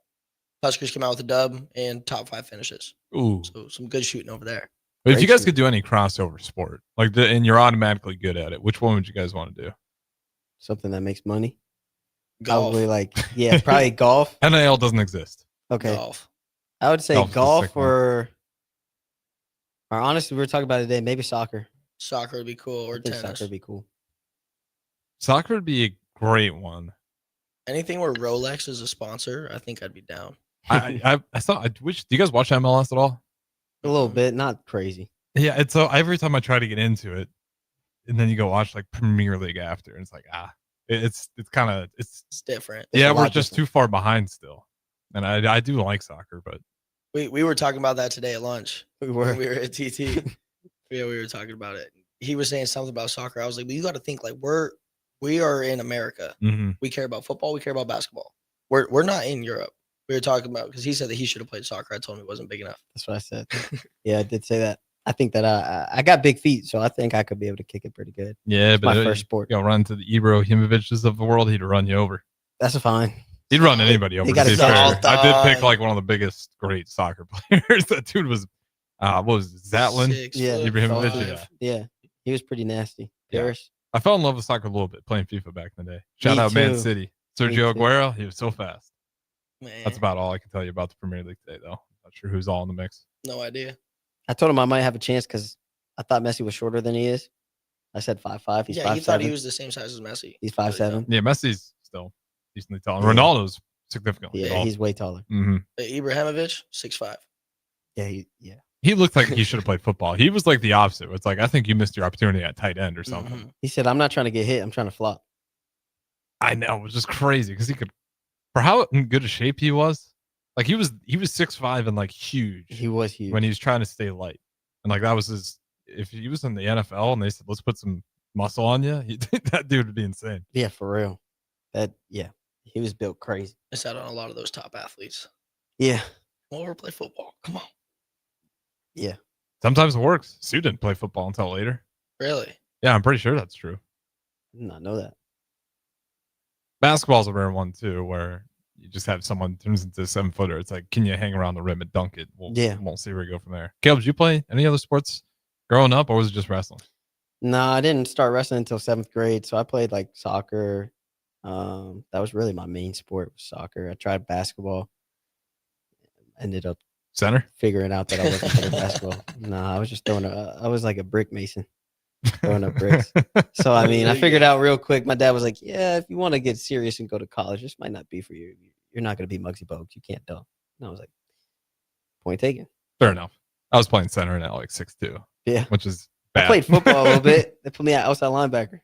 S14: Huskers came out with a dub and top 5 finishes.
S13: Ooh,
S14: so some good shooting over there.
S13: But if you guys could do any crossover sport, and you're automatically good at it, which one would you guys want to do?
S12: Something that makes money.
S14: Golf.
S12: Probably probably golf.
S13: NIL doesn't exist.
S12: Okay.
S14: Golf.
S12: I would say golf or honestly, we were talking about it today, maybe soccer.
S14: Soccer would be cool, or tennis.
S12: Soccer would be cool.
S13: Soccer would be a great one.
S14: Anything where Rolex is a sponsor, I think I'd be down.
S13: I saw. Do you guys watch MLS at all?
S12: A little bit, not crazy.
S13: Yeah, it's so every time I try to get into it, and then you go watch like Premier League after, and it's like it's kind of it's
S14: different.
S13: Yeah, we're just too far behind still, and I do like soccer, but
S14: we were talking about that today at lunch.
S12: We were
S14: at TT. Yeah, we were talking about it. He was saying something about soccer. I was like, well, you got to think like we are in America.
S13: Mm-hmm.
S14: We care about football. We care about basketball. We're not in Europe. We were talking about because he said that he should have played soccer. I told him it wasn't big enough.
S12: That's what I said. Yeah, I did say that. I think that I got big feet, so I think I could be able to kick it pretty good.
S13: Yeah,
S12: it's
S13: but
S12: my first sport.
S13: You'll run to the Ibrahimoviches of the world. He'd run you over.
S12: That's fine.
S13: He'd run anybody over.
S12: I
S13: did pick like one of the biggest great soccer players. That dude was, what was it, Zatlin?
S12: Yeah,
S13: Ibrahimovic.
S12: Yeah, he was pretty nasty. Paris.
S13: I fell in love with soccer a little bit playing FIFA back in the day. Shout
S12: Me
S13: out Man
S12: too.
S13: City.
S12: Me
S13: Sergio
S12: too.
S13: Aguero, he was so fast.
S14: Man,
S13: That's about all I can tell you about the Premier League today, though. Not sure who's all in the mix.
S14: no idea.
S12: I told him I might have a chance because I thought Messi was shorter than he is. I said 5'5". He's 5'7".
S14: He thought he was the same size as Messi.
S12: He's 5'7".
S13: Yeah, Messi's still decently tall. And
S12: Yeah.
S13: Ronaldo's significantly
S12: Yeah,
S13: tall.
S12: he's way taller.
S13: Mm-hmm.
S14: Ibrahimovic, 6'5".
S12: Yeah.
S13: He looked like he should have played football. He was like the opposite. It's like, I think you missed your opportunity at tight end or something.
S14: Mm-hmm.
S12: He said, "I'm not trying to get hit. I'm trying to flop."
S13: I know. It was just crazy because he could, for how in good a shape he was, like he was 6'5" and like huge.
S12: He was huge.
S13: When he was trying to stay light. And like that was his, if he was in the NFL and they said, let's put some muscle on you, that dude would be insane.
S12: Yeah, for real. He was built crazy.
S14: Miss out on a lot of those top athletes.
S12: Yeah.
S14: Come over play football. Come on.
S12: Yeah.
S13: Sometimes it works. Sue didn't play football until later.
S14: Really?
S13: Yeah, I'm pretty sure that's true.
S12: I did not know that.
S13: Basketball's a rare one too, where you just have someone turns into a 7-footer. It's like, can you hang around the rim and dunk it? We'll see where you go from there. Caleb, did you play any other sports growing up, or was it just wrestling?
S12: No, I didn't start wrestling until 7th grade. So I played like soccer. That was really my main sport, was soccer. I tried basketball. Ended up
S13: center,
S12: figuring out that I wasn't good at basketball. No, I was just I was like a brick mason, throwing up bricks. So I mean, I figured out real quick. My dad was like, "Yeah, if you want to get serious and go to college, this might not be for you. You're not going to be Muggsy Bogues. You can't dunk." And I was like, "Point taken."
S13: Fair enough. I was playing center and at like 6'2".
S12: Yeah,
S13: which is bad.
S12: I played football a little bit. They put me at outside linebacker.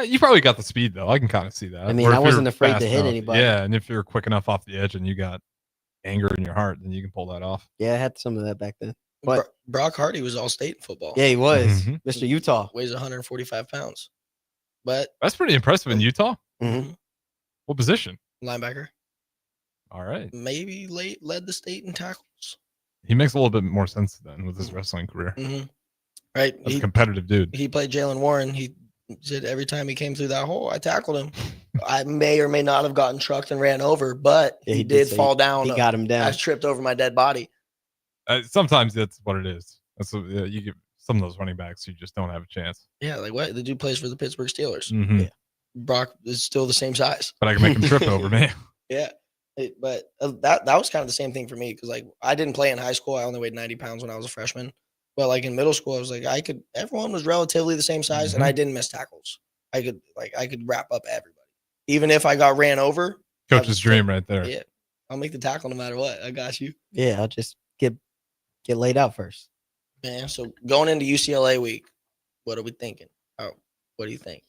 S13: You probably got the speed though. I can kind of see that.
S12: I mean, I wasn't afraid to hit anybody.
S13: Yeah, and if you're quick enough off the edge and you got anger in your heart, then you can pull that off.
S12: Yeah, I had some of that back then. But
S14: Brock Hardy was all state in football.
S12: Yeah, he was. Mr. Utah.
S14: Weighs 145 pounds. But
S13: that's pretty impressive in Utah.
S12: Mm-hmm.
S13: What position?
S14: Linebacker.
S13: All right.
S14: Maybe led the state in tackles.
S13: He makes a little bit more sense then with his wrestling career.
S14: Mm-hmm. Right.
S13: He's a competitive dude.
S14: He played Jalen Warren. He said every time he came through that hole, I tackled him. I may or may not have gotten trucked and ran over, but he did fall down.
S12: He got him down.
S14: I tripped over my dead body.
S13: Sometimes that's what it is. That's you give some of those running backs, you just don't have a chance.
S14: Yeah, like what? The dude plays for the Pittsburgh Steelers.
S13: Mm-hmm.
S14: Yeah. Brock is still the same size.
S13: But I can make him trip over me.
S14: Yeah. But that was kind of the same thing for me because like I didn't play in high school. I only weighed 90 pounds when I was a freshman. But like in middle school, I was like everyone was relatively the same size, and I didn't miss tackles. I could wrap up everybody, even if I got ran over.
S13: Coach's dream, right there.
S14: Yeah, I'll make the tackle no matter what. I got you.
S12: Yeah, I'll just get laid out first.
S14: Man, so going into UCLA week, what are we thinking? What do you think?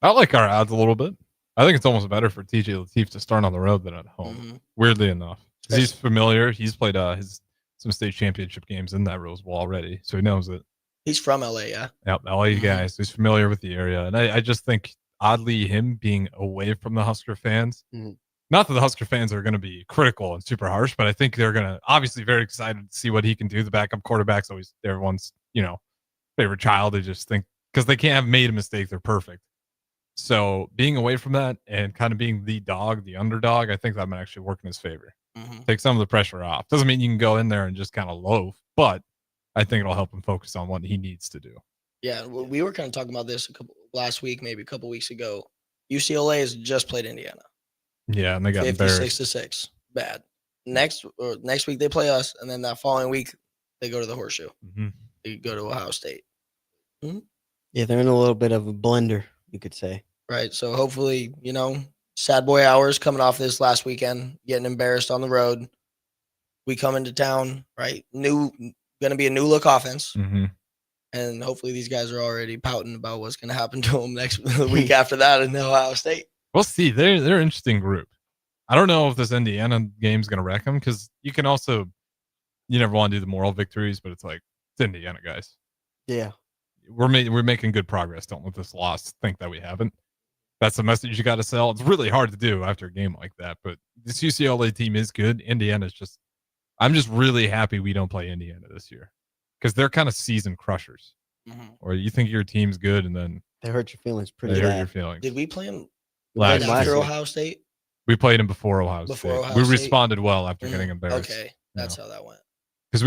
S13: I like our odds a little bit. I think it's almost better for TJ Lateef to start on the road than at home.
S14: Mm-hmm.
S13: Weirdly enough, because he's familiar. He's played some state championship games in that Rose Bowl already, so he knows it.
S14: He's from LA, yeah.
S13: Yep, LA guy. So he's familiar with the area, and I just think oddly him being away from the Husker fans.
S12: Mm-hmm.
S13: Not that the Husker fans are going to be critical and super harsh, but I think they're going to obviously very excited to see what he can do. The backup quarterback's always everyone's favorite child. They just think because they can't have made a mistake, they're perfect. So being away from that and kind of being the dog, the underdog, I think that might actually work in his favor.
S14: Mm-hmm.
S13: Take some of the pressure off. Doesn't mean you can go in there and just kind of loaf, but I think it'll help him focus on what he needs to do.
S14: Yeah, we were kind of talking about this last week, maybe a couple weeks ago. UCLA has just played Indiana.
S13: Yeah, and they got
S14: 56-6. Bad. Next week they play us, and then that following week they go to the Horseshoe.
S13: Mm-hmm.
S14: They go to Ohio State. Mm-hmm.
S12: Yeah, they're in a little bit of a blender, you could say.
S14: Right. So hopefully, sad boy hours coming off this last weekend, getting embarrassed on the road. We come into town, right? Going to be a new look offense.
S13: Mm-hmm.
S14: And hopefully these guys are already pouting about what's going to happen to them next week after that in Ohio State.
S13: We'll see. They're an interesting group. I don't know if this Indiana game's going to wreck them because you can also, you never want to do the moral victories, but it's like, it's Indiana, guys.
S12: Yeah.
S13: We're making good progress. Don't let this loss think that we haven't. That's the message you got to sell. It's really hard to do after a game like that, but this UCLA team is good. Indiana's I'm just really happy we don't play Indiana this year because they're kind of season crushers.
S14: Mm-hmm.
S13: Or you think your team's good and then
S12: they hurt your feelings pretty
S13: they
S12: bad.
S13: hurt your feelings.
S14: Did we play them
S13: last
S14: after Ohio State?
S13: We played him before Ohio State. We responded well after getting embarrassed.
S14: Okay, that's how that went.
S13: Because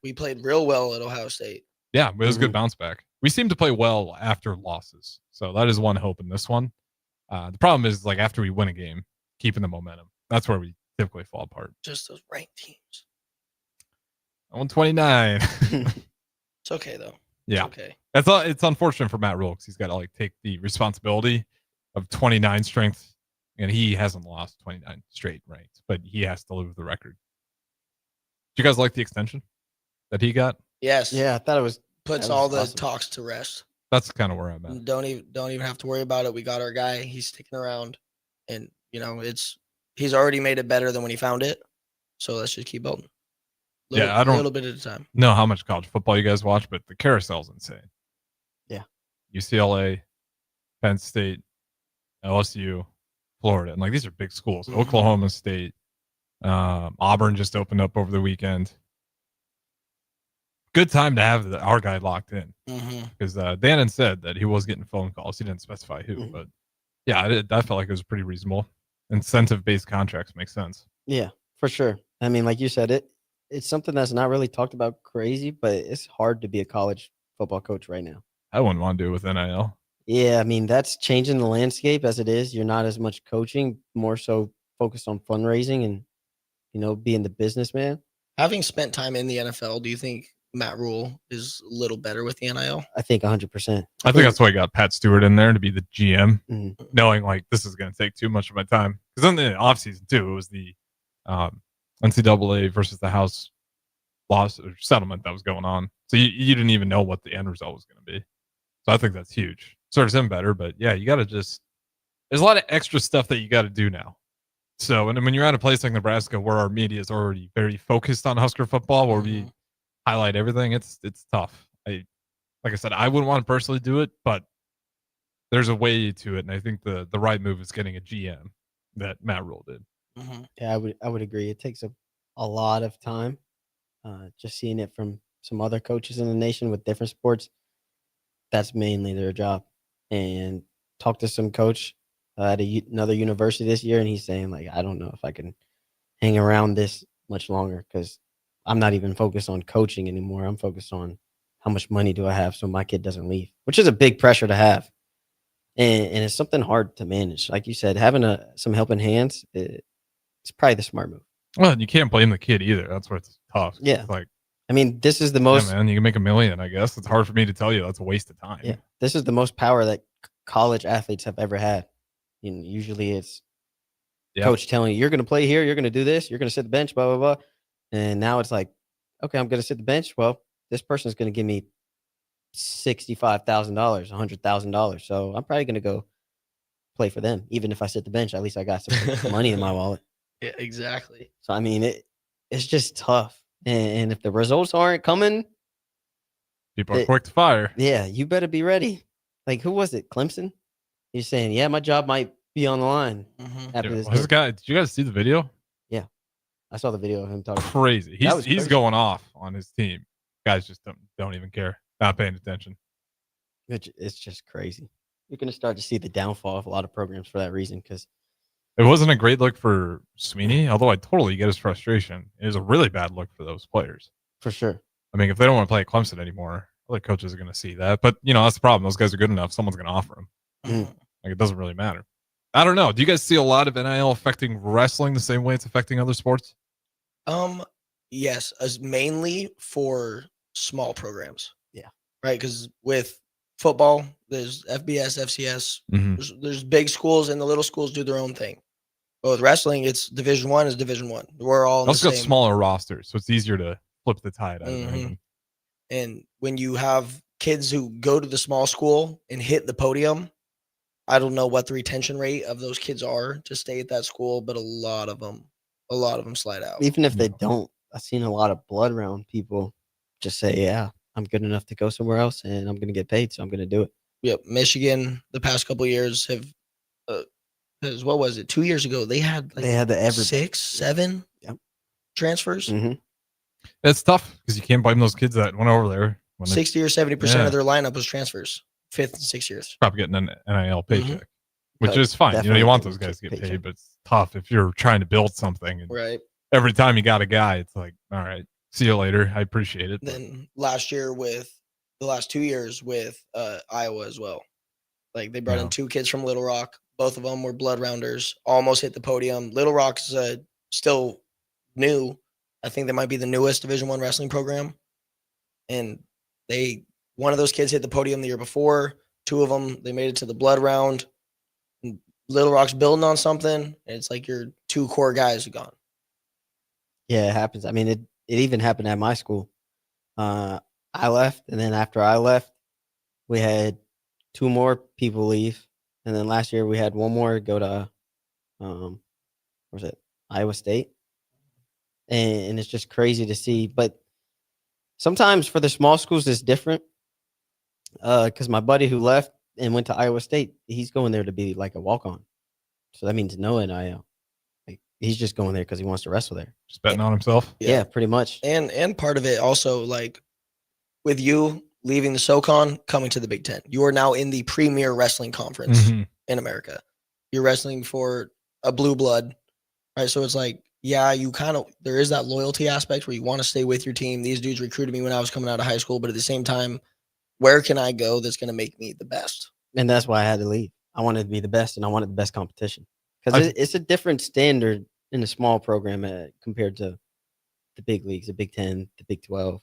S13: we
S14: played real well at Ohio State.
S13: Yeah, it was a good bounce back. We seem to play well after losses, so that is one hope in this one. The problem is like after we win a game, keeping the momentum. That's where we typically fall apart.
S14: Just those ranked teams.
S13: 129.
S14: It's okay though.
S13: Yeah.
S14: It's okay.
S13: It's unfortunate for Matt Rule because he's got to take the responsibility of 29 strength, and he hasn't lost 29 straight ranked, but he has to live with the record. Do you guys like the extension that he got?
S14: Yes.
S12: Yeah, I thought it was
S14: puts all the talks to rest.
S13: That's kind of where I'm at.
S14: Don't even have to worry about it. We got our guy. He's sticking around, and he's already made it better than when he found it. So let's just keep building.
S13: I don't
S14: a little bit at a time.
S13: Know how much college football you guys watch, but the carousel's insane.
S12: Yeah.
S13: UCLA, Penn State, LSU, Florida, and these are big schools.
S14: Mm-hmm.
S13: Oklahoma State, Auburn just opened up over the weekend. good time to have our guy locked in.
S14: Mm-hmm.
S13: Because Dannon said that he was getting phone calls. He didn't specify who, but yeah, I felt like it was pretty reasonable. Incentive-based contracts make sense.
S12: Yeah, for sure. I mean, like you said, it's something that's not really talked about crazy, but it's hard to be a college football coach right now.
S13: I wouldn't want to do it with NIL.
S12: Yeah, I mean, that's changing the landscape as it is. You're not as much coaching, more so focused on fundraising and, being the businessman.
S14: Having spent time in the NFL, do you think Matt Rule is a little better with the NIL?
S12: I think 100%.
S13: I think that's why I got Pat Stewart in there to be the GM,
S12: Mhm.
S13: knowing like this is going to take too much of my time. Because in the offseason, too, it was the NCAA versus the House loss or settlement that was going on. So you didn't even know what the end result was going to be. So I think that's huge. Serves him better. But yeah, you got to there's a lot of extra stuff that you got to do now. So, and when you're at a place like Nebraska where our media is already very focused on Husker football, where we highlight everything, it's tough. Like I said, I wouldn't want to personally do it, but there's a way to it. And I think the right move is getting a GM that Matt Rule did.
S12: Yeah, I would agree. It takes a lot of time. Just seeing it from some other coaches in the nation with different sports, that's mainly their job. And talked to some coach at another university this year, and he's saying, like, I don't know if I can hang around this much longer because I'm not even focused on coaching anymore. I'm focused on how much money do I have so my kid doesn't leave, which is a big pressure to have. And it's something hard to manage. Like you said, having some helping hands, it's probably the smart move.
S13: Well, you can't blame the kid either. That's where it's tough.
S12: Yeah.
S13: It's like,
S12: I mean, this is the most.
S13: Yeah, man, you can make $1 million, I guess. It's hard for me to tell you that's a waste of time.
S12: Yeah, this is the most power that college athletes have ever had. Usually it's coach telling you, you're going to play here, you're going to do this, you're going to sit the bench, blah, blah, blah. And now it's like, okay, I'm going to sit the bench. Well, this person's going to give me $65,000, $100,000. So I'm probably going to go play for them. Even if I sit the bench, at least I got some money in my wallet.
S14: Yeah, exactly.
S12: So, I mean, it's just tough. And if the results aren't coming,
S13: people are quick to fire.
S12: Yeah, you better be ready. Like, who was it? Clemson? He's saying, yeah, my job might be on the line after this.
S13: This guy, did you guys see the video?
S12: Yeah, I saw the video of him talking.
S13: Crazy. He's going off on his team. Guys just don't even care. Not paying attention.
S12: It's just crazy. You're going to start to see the downfall of a lot of programs for that reason because
S13: it wasn't a great look for Sweeney, although I totally get his frustration. It was a really bad look for those players.
S12: For sure.
S13: I mean, if they don't want to play at Clemson anymore, other coaches are going to see that. But, that's the problem. Those guys are good enough. Someone's going to offer them. Like, it doesn't really matter. I don't know. Do you guys see a lot of NIL affecting wrestling the same way it's affecting other sports?
S14: Yes, as mainly for small programs.
S12: Yeah.
S14: Right, because with football, there's FBS, FCS.
S13: Mhm.
S14: There's big schools, and the little schools do their own thing. But with wrestling, it's Division I is Division I. We're all in the
S13: Also got
S14: same.
S13: smaller rosters, so it's easier to flip the tide. I imagine.
S14: And when you have kids who go to the small school and hit the podium, I don't know what the retention rate of those kids are to stay at that school, but a lot of them slide out.
S12: even if they don't, I've seen a lot of blood round people just say, yeah, I'm good enough to go somewhere else and I'm going to get paid. So I'm going to do it.
S14: Yep. Michigan, the past couple of years have, what was it? 2 years ago, they had
S12: They had the everybody.
S14: 6, 7 transfers.
S12: Mm-hmm.
S13: It's tough because you can't blame those kids that went over there. When
S14: 60 or 70% of their lineup was transfers. 5th and 6 years.
S13: probably getting an NIL paycheck, which
S14: But
S13: is fine.
S12: definitely
S13: You want
S12: getting
S13: those guys to get
S12: paycheck.
S13: paid, but it's tough if you're trying to build something. And
S14: Right.
S13: every time you got a guy, it's like, all right, see you later. I appreciate it. but-
S14: Then last year with the last 2 years with Iowa as well. Like they brought in 2 kids from Little Rock. Both of them were blood rounders, almost hit the podium. Little Rock's still new. I think they might be the newest Division I wrestling program. And one of those kids hit the podium the year before. 2 of them, they made it to the blood round. And Little Rock's building on something. And it's like your 2 core guys are gone.
S12: Yeah, it happens. I mean, it even happened at my school. I left, and then after I left, we had 2 more people leave, and then last year we had 1 more go to, where was it, Iowa State, and it's just crazy to see. But sometimes for the small schools, it's different. Because my buddy who left and went to Iowa State, he's going there to be like a walk-on, so that means no NIL. He's just going there because he wants to wrestle there.
S13: Just betting on himself.
S12: Yeah, pretty much.
S14: And part of it also, like with you leaving the SoCon, coming to the Big Ten. You are now in the premier wrestling conference in America. You're wrestling for a blue blood, right? So it's like, yeah, there is that loyalty aspect where you want to stay with your team. These dudes recruited me when I was coming out of high school, but at the same time, where can I go that's going to make me the best?
S12: And that's why I had to leave. I wanted to be the best, and I wanted the best competition. Because it's a different standard in a small program compared to the big leagues, the Big 10, the Big 12.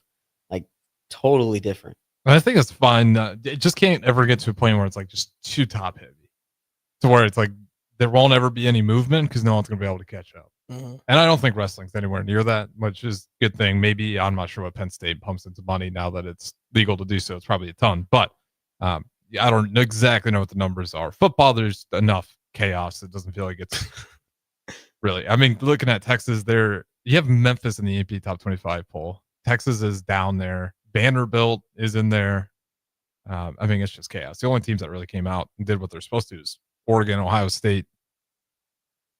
S12: Like, totally different.
S13: I think it's fine. It just can't ever get to a point where it's like just too top heavy, to where it's like there won't ever be any movement because no one's going to be able to catch up. And I don't think wrestling's anywhere near that, which is a good thing. Maybe I'm not sure what Penn State pumps into money now that it's legal to do so. It's probably a ton, but I don't exactly know what the numbers are. Football, there's enough chaos. It doesn't feel like it's really. I mean, looking at Texas, you have Memphis in the AP top 25 poll. Texas is down there. Vanderbilt is in there. I mean, it's just chaos. The only teams that really came out and did what they're supposed to is Oregon, Ohio State.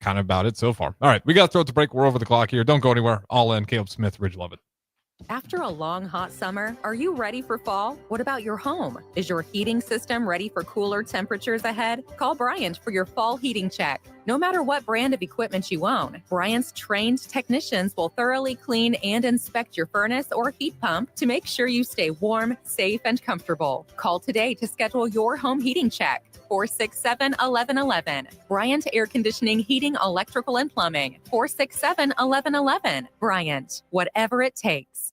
S13: Kind of about it so far. All right, we got to throw it to break. We're over the clock here. Don't go anywhere. All in. Caleb Smith, Ridge Lovett.
S15: After a long, hot summer, are you ready for fall? What about your home? Is your heating system ready for cooler temperatures ahead? Call Bryant for your fall heating check. No matter what brand of equipment you own, Bryant's trained technicians will thoroughly clean and inspect your furnace or heat pump to make sure you stay warm, safe, and comfortable. Call today to schedule your home heating check. 467-1111. Bryant Air Conditioning, Heating, Electrical, and Plumbing. 467-1111. Bryant, whatever it takes.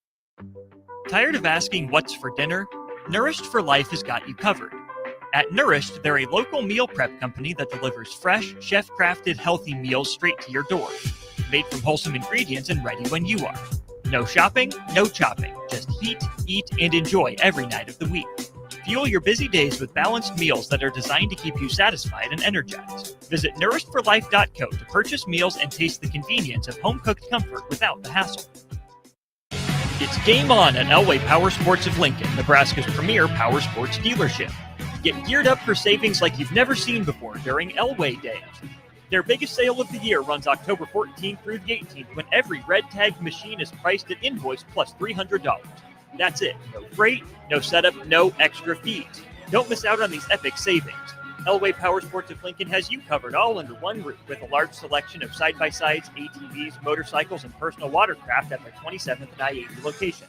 S4: Tired of asking what's for dinner? Nourished for Life has got you covered. At Nourished, they're a local meal prep company that delivers fresh, chef-crafted, healthy meals straight to your door. Made from wholesome ingredients and ready when you are. No shopping, no chopping. Just heat, eat, and enjoy every night of the week. Fuel your busy days with balanced meals that are designed to keep you satisfied and energized. Visit nourishedforlife.co to purchase meals and taste the convenience of home-cooked comfort without the hassle. It's game on at Elway Power Sports of Lincoln, Nebraska's premier power sports dealership. Get geared up for savings like you've never seen before during Elway Days. Their biggest sale of the year runs October 14th through the 18th when every red tagged machine is priced at invoice plus $300. That's it. No freight, no setup, no extra fees. Don't miss out on these epic savings. Elway Power Sports of Lincoln has you covered all under one roof with a large selection of side-by-sides, ATVs, motorcycles, and personal watercraft at their 27th and I-80 location.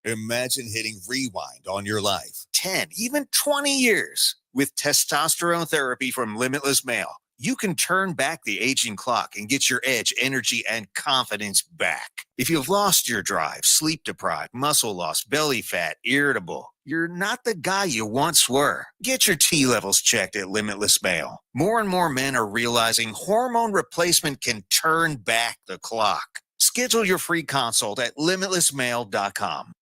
S16: Imagine hitting rewind on your life 10, even 20 years. With testosterone therapy from Limitless Male, you can turn back the aging clock and get your edge, energy, and confidence back. If you've lost your drive, sleep deprived, muscle loss, belly fat, irritable, you're not the guy you once were. Get your T levels checked at Limitless Male. More and more men are realizing hormone replacement can turn back the clock. Schedule your free consult at limitlessmale.com.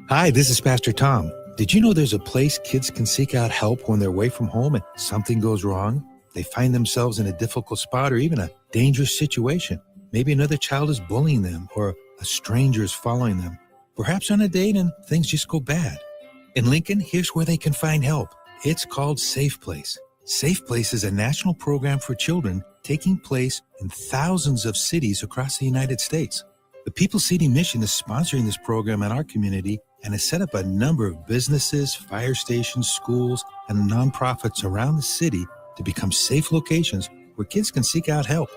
S17: Hi, this is Pastor Tom. Did you know there's a place kids can seek out help when they're away from home and something goes wrong? They find themselves in a difficult spot or even a dangerous situation. Maybe another child is bullying them or a stranger is following them. Perhaps on a date and things just go bad. In Lincoln, here's where they can find help. It's called Safe Place. Safe Place is a national program for children taking place in thousands of cities across the United States. The People City Mission is sponsoring this program in our community and has set up a number of businesses, fire stations, schools, and nonprofits around the city to become safe locations where kids can seek out help.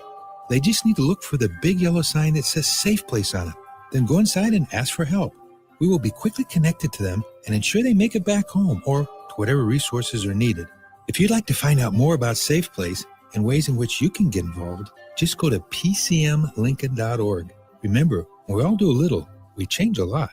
S17: They just need to look for the big yellow sign that says Safe Place on it. Then go inside and ask for help. We will be quickly connected to them and ensure they make it back home or to whatever resources are needed. If you'd like to find out more about Safe Place and ways in which you can get involved, just go to pcmlincoln.org. Remember, when we all do a little, we change a lot.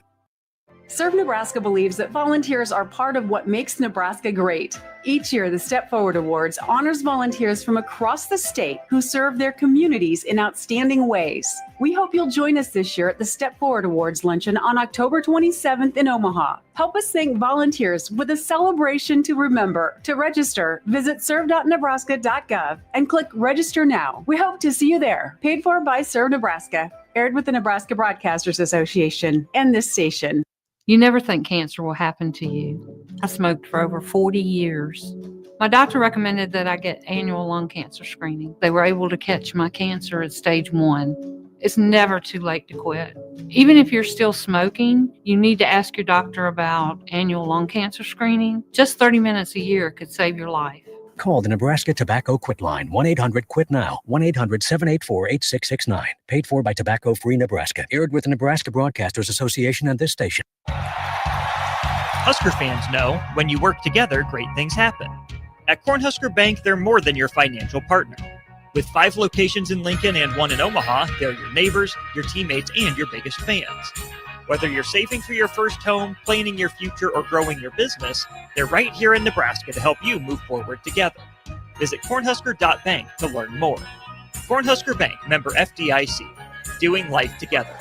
S1: Serve Nebraska believes that volunteers are part of what makes Nebraska great. Each year, the Step Forward Awards honors volunteers from across the state who serve their communities in outstanding ways. We hope you'll join us this year at the Step Forward Awards luncheon on October 27th in Omaha. Help us thank volunteers with a celebration to remember. To register, visit serve.nebraska.gov and click Register Now. We hope to see you there. Paid for by Serve Nebraska. Aired with the Nebraska Broadcasters Association and this station.
S2: You never think cancer will happen to you. I smoked for over 40 years. My doctor recommended that I get annual lung cancer screening. They were able to catch my cancer at stage 1. It's never too late to quit. Even if you're still smoking, you need to ask your doctor about annual lung cancer screening. Just 30 minutes a year could save your life.
S3: Call the Nebraska Tobacco Quit Line, 1-800-QUIT-NOW, 1-800-784-8669. Paid for by Tobacco Free Nebraska. Aired with the Nebraska Broadcasters Association and this station.
S4: Husker fans know when you work together, great things happen. At Cornhusker Bank, they're more than your financial partner. With 5 locations in Lincoln and 1 in Omaha, they're your neighbors, your teammates, and your biggest fans. Whether you're saving for your first home, planning your future, or growing your business, they're right here in Nebraska to help you move forward together. Visit cornhusker.bank to learn more. Cornhusker Bank, member FDIC, doing life together.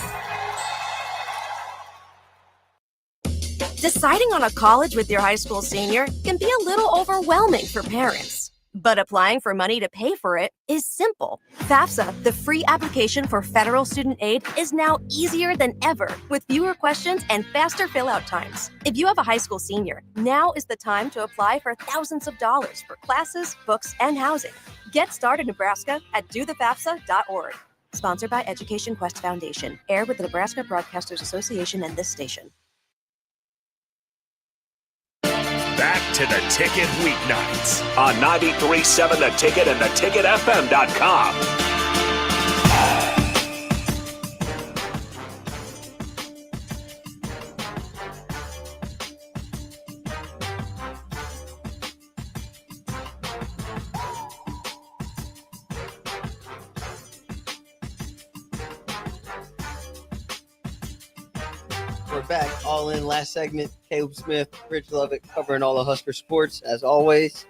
S5: Deciding on a college with your high school senior can be a little overwhelming for parents. But applying for money to pay for it is simple. FAFSA, the free application for federal student aid, is now easier than ever with fewer questions and faster fill-out times. If you have a high school senior, now is the time to apply for thousands of dollars for classes, books, and housing. Get started, Nebraska, at dothefafsa.org. Sponsored by Education Quest Foundation. Aired with the Nebraska Broadcasters Association and this station.
S6: Back to the Ticket weeknights on 93.7 The Ticket and theticketfm.com.
S11: We're back, all in last segment. Caleb Smith, Rich Lovett, covering all the Husker sports as always.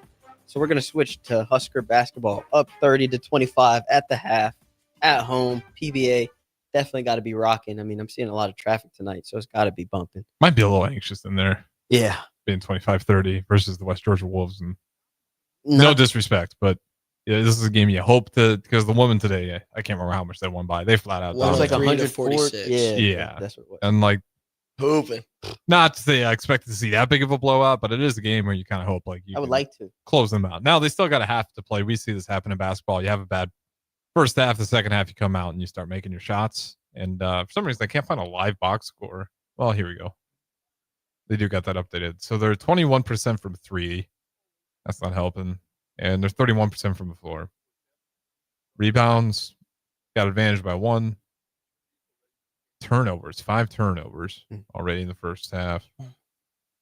S11: So we're going to switch to Husker basketball. Up 30-25 at the half, at home, PBA. Definitely got to be rocking. I mean, I'm seeing a lot of traffic tonight, so it's got to be bumping.
S13: Might be a little anxious in there.
S11: Yeah.
S13: Being 25-30 versus the West Georgia Wolves. And no disrespect, but yeah, this is a game you hope to, because the woman today, I can't remember how much they won by. They flat out.
S11: It was like
S14: 146.
S11: Yeah. That's what it was.
S13: And like,
S14: hooping.
S13: Not to say I expected to see that big of a blowout, but it is a game where you kind of hope like you
S11: I would
S13: can
S11: like to
S13: close them out. Now they still got a half to play. We see this happen in basketball. You have a bad first half, the second half you come out and you start making your shots. And for some reason I can't find a live box score. Well, here we go. They do got that updated. So they're 21% from 3. That's not helping. And they're 31% from the floor. Rebounds got advantage by 1. Turnovers, 5 turnovers already in the first half.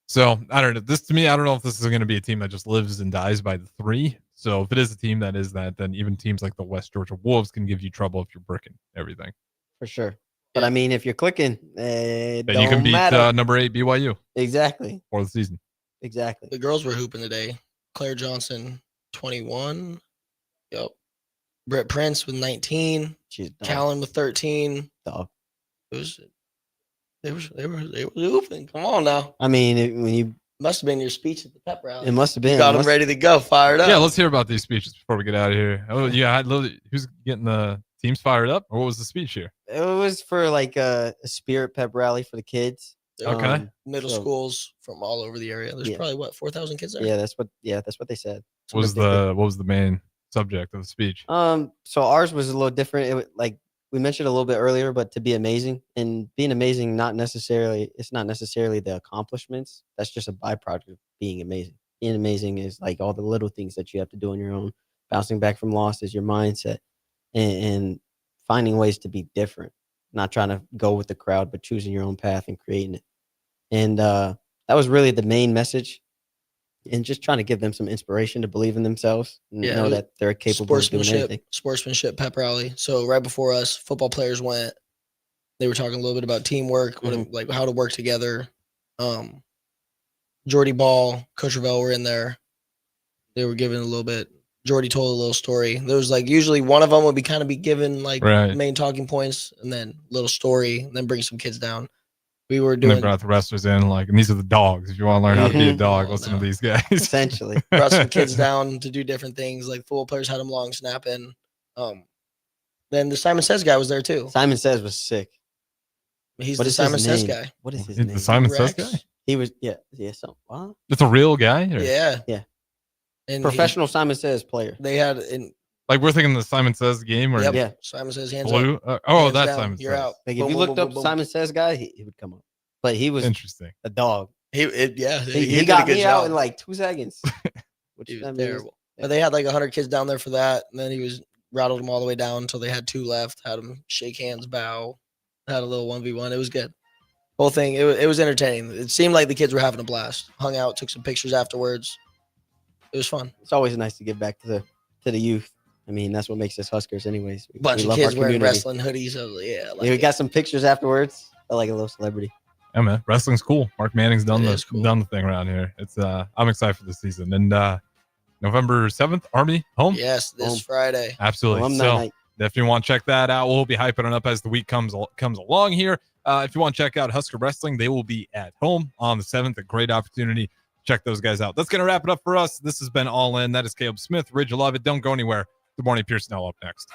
S13: So I don't know. This to me, I don't know if this is going to be a team that just lives and dies by the 3. So if it is a team that is that, then even teams like the West Georgia Wolves can give you trouble if you're bricking everything.
S11: For sure. But I mean, if you're clicking, then
S13: Then you can beat number 8 BYU.
S11: Exactly.
S13: For the season.
S11: Exactly.
S14: The girls were hooping today. Claire Johnson, 21. Yep. Brett Prince with 19. Callan with 13.
S11: Dog.
S14: It was, they were hooping. Come on now.
S11: I mean, when you
S14: must have been your speech at the pep rally.
S11: It must have been.
S14: You got them ready to go, fired up.
S13: Yeah, let's hear about these speeches before we get out of here. Oh, yeah, who's getting the teams fired up? Or what was the speech here?
S11: It was for like a spirit pep rally for the kids.
S13: Okay.
S14: Middle schools from all over the area. There's probably what 4,000 kids there.
S11: Yeah, that's what they said.
S13: What was the main subject of the speech?
S11: So ours was a little different. It, like we mentioned a little bit earlier, but to be amazing, and being amazing, it's not necessarily the accomplishments. That's just a byproduct of being amazing. Being amazing is like all the little things that you have to do on your own. Bouncing back from losses, your mindset, and finding ways to be different. Not trying to go with the crowd, but choosing your own path and creating it. And that was really the main message. And just trying to give them some inspiration to believe in themselves and know that they're capable of doing anything.
S14: Sportsmanship pep rally. So right before us, football players went. They were talking a little bit about teamwork, like how to work together. Jordy Ball, Coach Ravel were in there. They were giving a little bit. Jordy told a little story. There was like usually one of them would be given like main talking points and then a little story and then bring some kids down. We were doing.
S13: They brought the wrestlers in, like, and these are the dogs. If you want to learn how to be a dog, listen to these guys.
S11: Essentially,
S14: brought some kids down to do different things. Like football players had them long snapping. Then the Simon Says guy was there too.
S11: Simon Says was sick.
S14: He's the Simon Says guy.
S11: What is his name?
S13: The Simon Says guy.
S11: He was So what?
S13: It's a real guy. Or?
S14: Yeah.
S11: Yeah.
S14: And
S11: professional Simon Says player.
S14: They had and
S13: Like we're thinking the Simon Says game, or
S14: Yep.
S12: Yeah.
S14: Simon Says hands
S13: Blue.
S14: up.
S13: That's
S14: Hands down,
S13: Simon
S14: you're
S13: Says.
S14: out.
S12: Like
S14: Boom,
S12: if you
S14: boom,
S12: looked
S14: boom,
S12: up
S14: boom, boom.
S12: Simon Says guy, he would come up. But he was
S13: Interesting.
S12: a dog.
S14: He
S12: He
S14: did
S12: got
S14: a good
S12: me
S14: job.
S12: out in like 2 seconds. Which
S14: He was
S12: I mean,
S14: terrible. But they had like 100 kids down there for that, and then he rattled them all the way down until they had 2 left. Had them shake hands, bow, had a little 1v1. It was good. Whole thing. It was entertaining. It seemed like the kids were having a blast. Hung out, took some pictures afterwards. It was fun.
S12: It's always nice to give back to the youth. I mean, that's what makes us Huskers, anyways.
S14: Bunch of
S12: love
S14: kids
S12: our
S14: wearing
S12: community.
S14: wrestling hoodies. I was like, yeah, I like
S12: Yeah, we
S14: it.
S12: got some pictures afterwards. I like a little celebrity.
S13: Yeah, man, wrestling's cool. Mark Manning's done
S14: It is cool.
S13: done the thing around here. It's I'm excited for this season. And November 7th, Army home.
S14: Yes, this
S12: Home.
S14: Friday.
S13: Absolutely.
S12: Alumni
S13: So
S12: night.
S13: if you want to check that out, we'll be hyping it up as the week comes along here. If you want to check out Husker Wrestling, they will be at home on the 7th. A great opportunity. Check those guys out. That's going to wrap it up for us. This has been All In. That is Caleb Smith, Ridge Lovett. Don't go anywhere. Good morning, Pierce Snell up next.